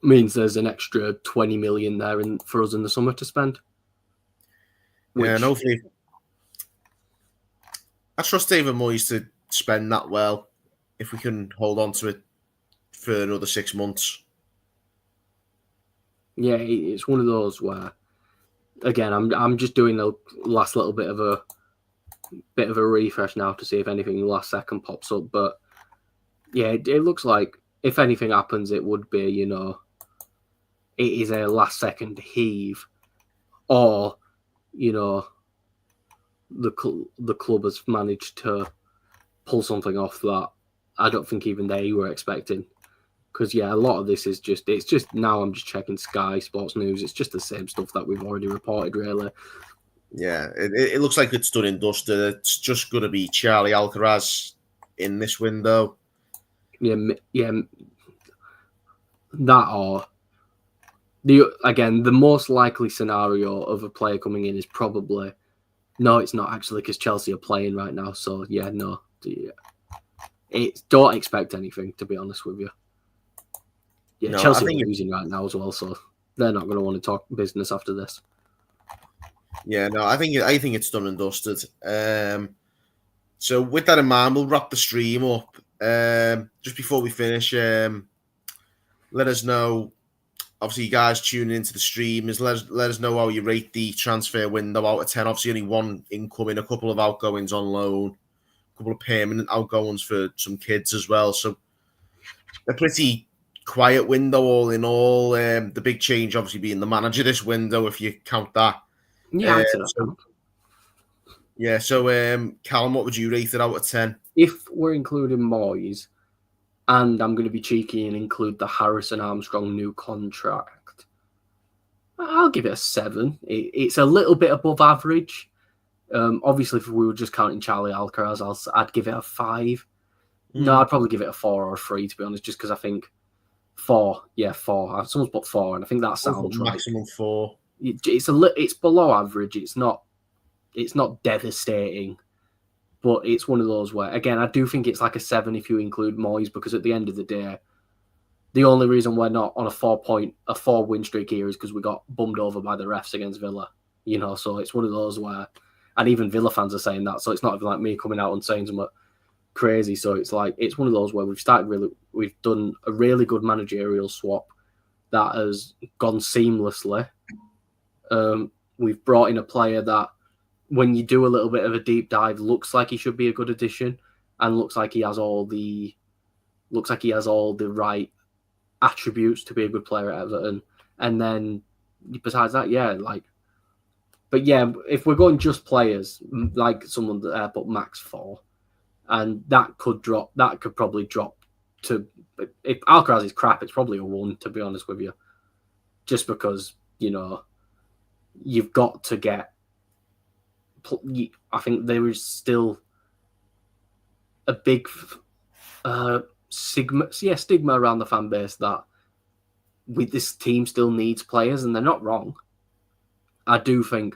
means there's an extra 20 million there for us in the summer to spend. Yeah, and hopefully I trust David Moyes to spend that well if we can hold on to it for another 6 months. Yeah, it's one of those where, again, I'm just doing the last little bit of a refresh now to see if anything last second pops up. But yeah, it looks like if anything happens, it would be, it is a last second heave, or the club has managed to pull something off that I don't think even they were expecting. Because a lot of this is it's just now I'm just checking Sky Sports News. It's just the same stuff that we've already reported, really. Yeah, it looks like it's done and dusted. It's just going to be Charlie Alcaraz in this window. Yeah, that or the most likely scenario of a player coming in is probably no, it's not actually, because Chelsea are playing right now. So no, don't expect anything, to be honest with you. Yeah, no, Chelsea are losing right now as well, so they're not going to want to talk business after this. Yeah, no, I think it's done and dusted. So with that in mind, we'll wrap the stream up. Just before we finish, let us know. Obviously, you guys tuning into the stream, let us know how you rate the transfer window out of 10. Obviously, only 1 incoming, a couple of outgoings on loan, a couple of permanent outgoings for some kids as well. So a pretty quiet window all in all. The big change obviously being the manager this window, if you count that. Yeah, so Callum, what would you rate it out of 10? If we're including Moyes, and I'm going to be cheeky and include the Harrison Armstrong new contract, I'll give it a 7. It's a little bit above average. Obviously, if we were just counting Charlie Alcaraz, I'd give it a 5. No, I'd probably give it a 4 or a 3, to be honest, just because I think 4. Yeah, 4. Someone's put 4, and I think that sounds right. Maximum 4. It's below average. It's not devastating, but it's one of those where, again, I do think it's like a 7 if you include Moyes, because at the end of the day, the only reason we're not on a 4-win streak here is because we got bummed over by the refs against Villa. So it's one of those where, and even Villa fans are saying that, so it's not even like me coming out and saying something crazy. So it's one of those where we've done a really good managerial swap that has gone seamlessly. We've brought in a player that, when you do a little bit of a deep dive, looks like he should be a good addition, and looks like he has all the right attributes to be a good player at Everton. And then besides that, if we're going just players, like someone that put max 4, and that could probably drop to, if Alcaraz is crap, it's probably a 1, to be honest with you, just because you've got to get. I think there is still a big stigma around the fan base that with this team still needs players, and they're not wrong. I think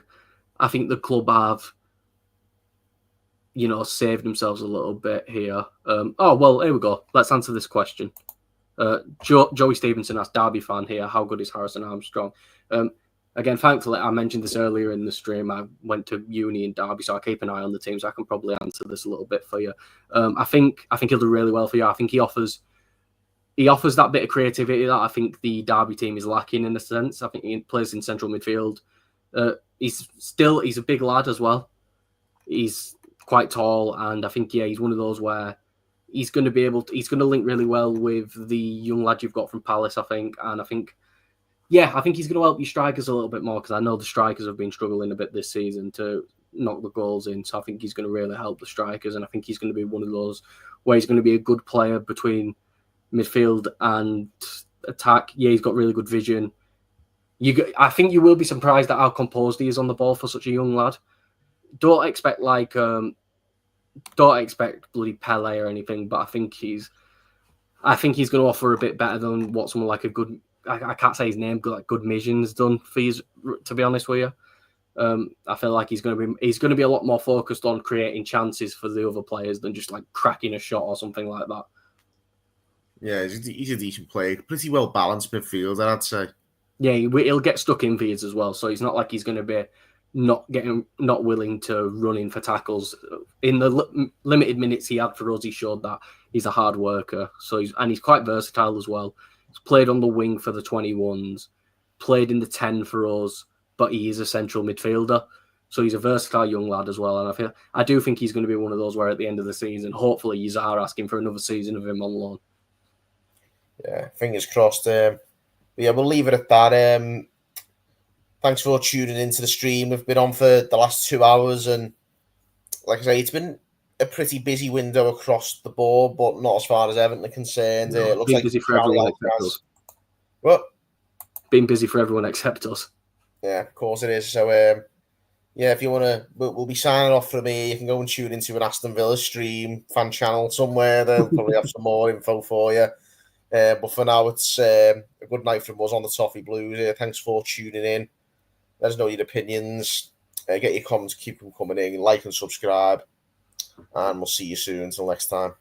the club have, saved themselves a little bit here. Here we go. Let's answer this question. Joey Stevenson asked, Derby fan here, how good is Harrison Armstrong? Again, thankfully, I mentioned this earlier in the stream. I went to uni in Derby, so I keep an eye on the team, so I can probably answer this a little bit for you. I think he'll do really well for you. I think he offers that bit of creativity that I think the Derby team is lacking in a sense. I think he plays in central midfield. He's a big lad as well. He's quite tall, and I think he's one of those where he's going to link really well with the young lad you've got from Palace, I think, and I think he's going to help your strikers a little bit more, because I know the strikers have been struggling a bit this season to knock the goals in. So I think he's going to really help the strikers, and I think he's going to be one of those where he's going to be a good player between midfield and attack. Yeah, he's got really good vision. I think you will be surprised at how composed he is on the ball for such a young lad. Don't expect bloody Pele or anything, but I think he's going to offer a bit better than what someone like a good. I can't say his name, like Good Mission's done for you, to be honest with you. I feel like he's going to be a lot more focused on creating chances for the other players than just like cracking a shot or something like that. Yeah, he's a decent player, pretty well balanced midfielder, I'd say. Yeah, he'll get stuck in feeds as well, so he's not like he's going to be not willing to run in for tackles. In the limited minutes he had for us, he showed that he's a hard worker. So he's quite versatile as well. He's played on the wing for the 21s, played in the 10 for us, but he is a central midfielder. So he's a versatile young lad as well. And I do think he's going to be one of those where at the end of the season, hopefully you are asking for another season of him on loan. Yeah, fingers crossed. But yeah, we'll leave it at that. Thanks for tuning into the stream. We've been on for the last 2 hours, and like I say, it's been a pretty busy window across the board, but not as far as Everton are concerned. It looks like busy for everyone except us. What? Been busy for everyone except us. Yeah, of course it is. So, if you want to, we'll be signing off from here. You can go and tune into an Aston Villa stream fan channel somewhere. They'll probably have some more info for you. But for now, it's a good night from us on the Toffee Blues. Thanks for tuning in. Let us know your opinions. Get your comments, keep them coming in. Like and subscribe. And we'll see you soon. Until next time.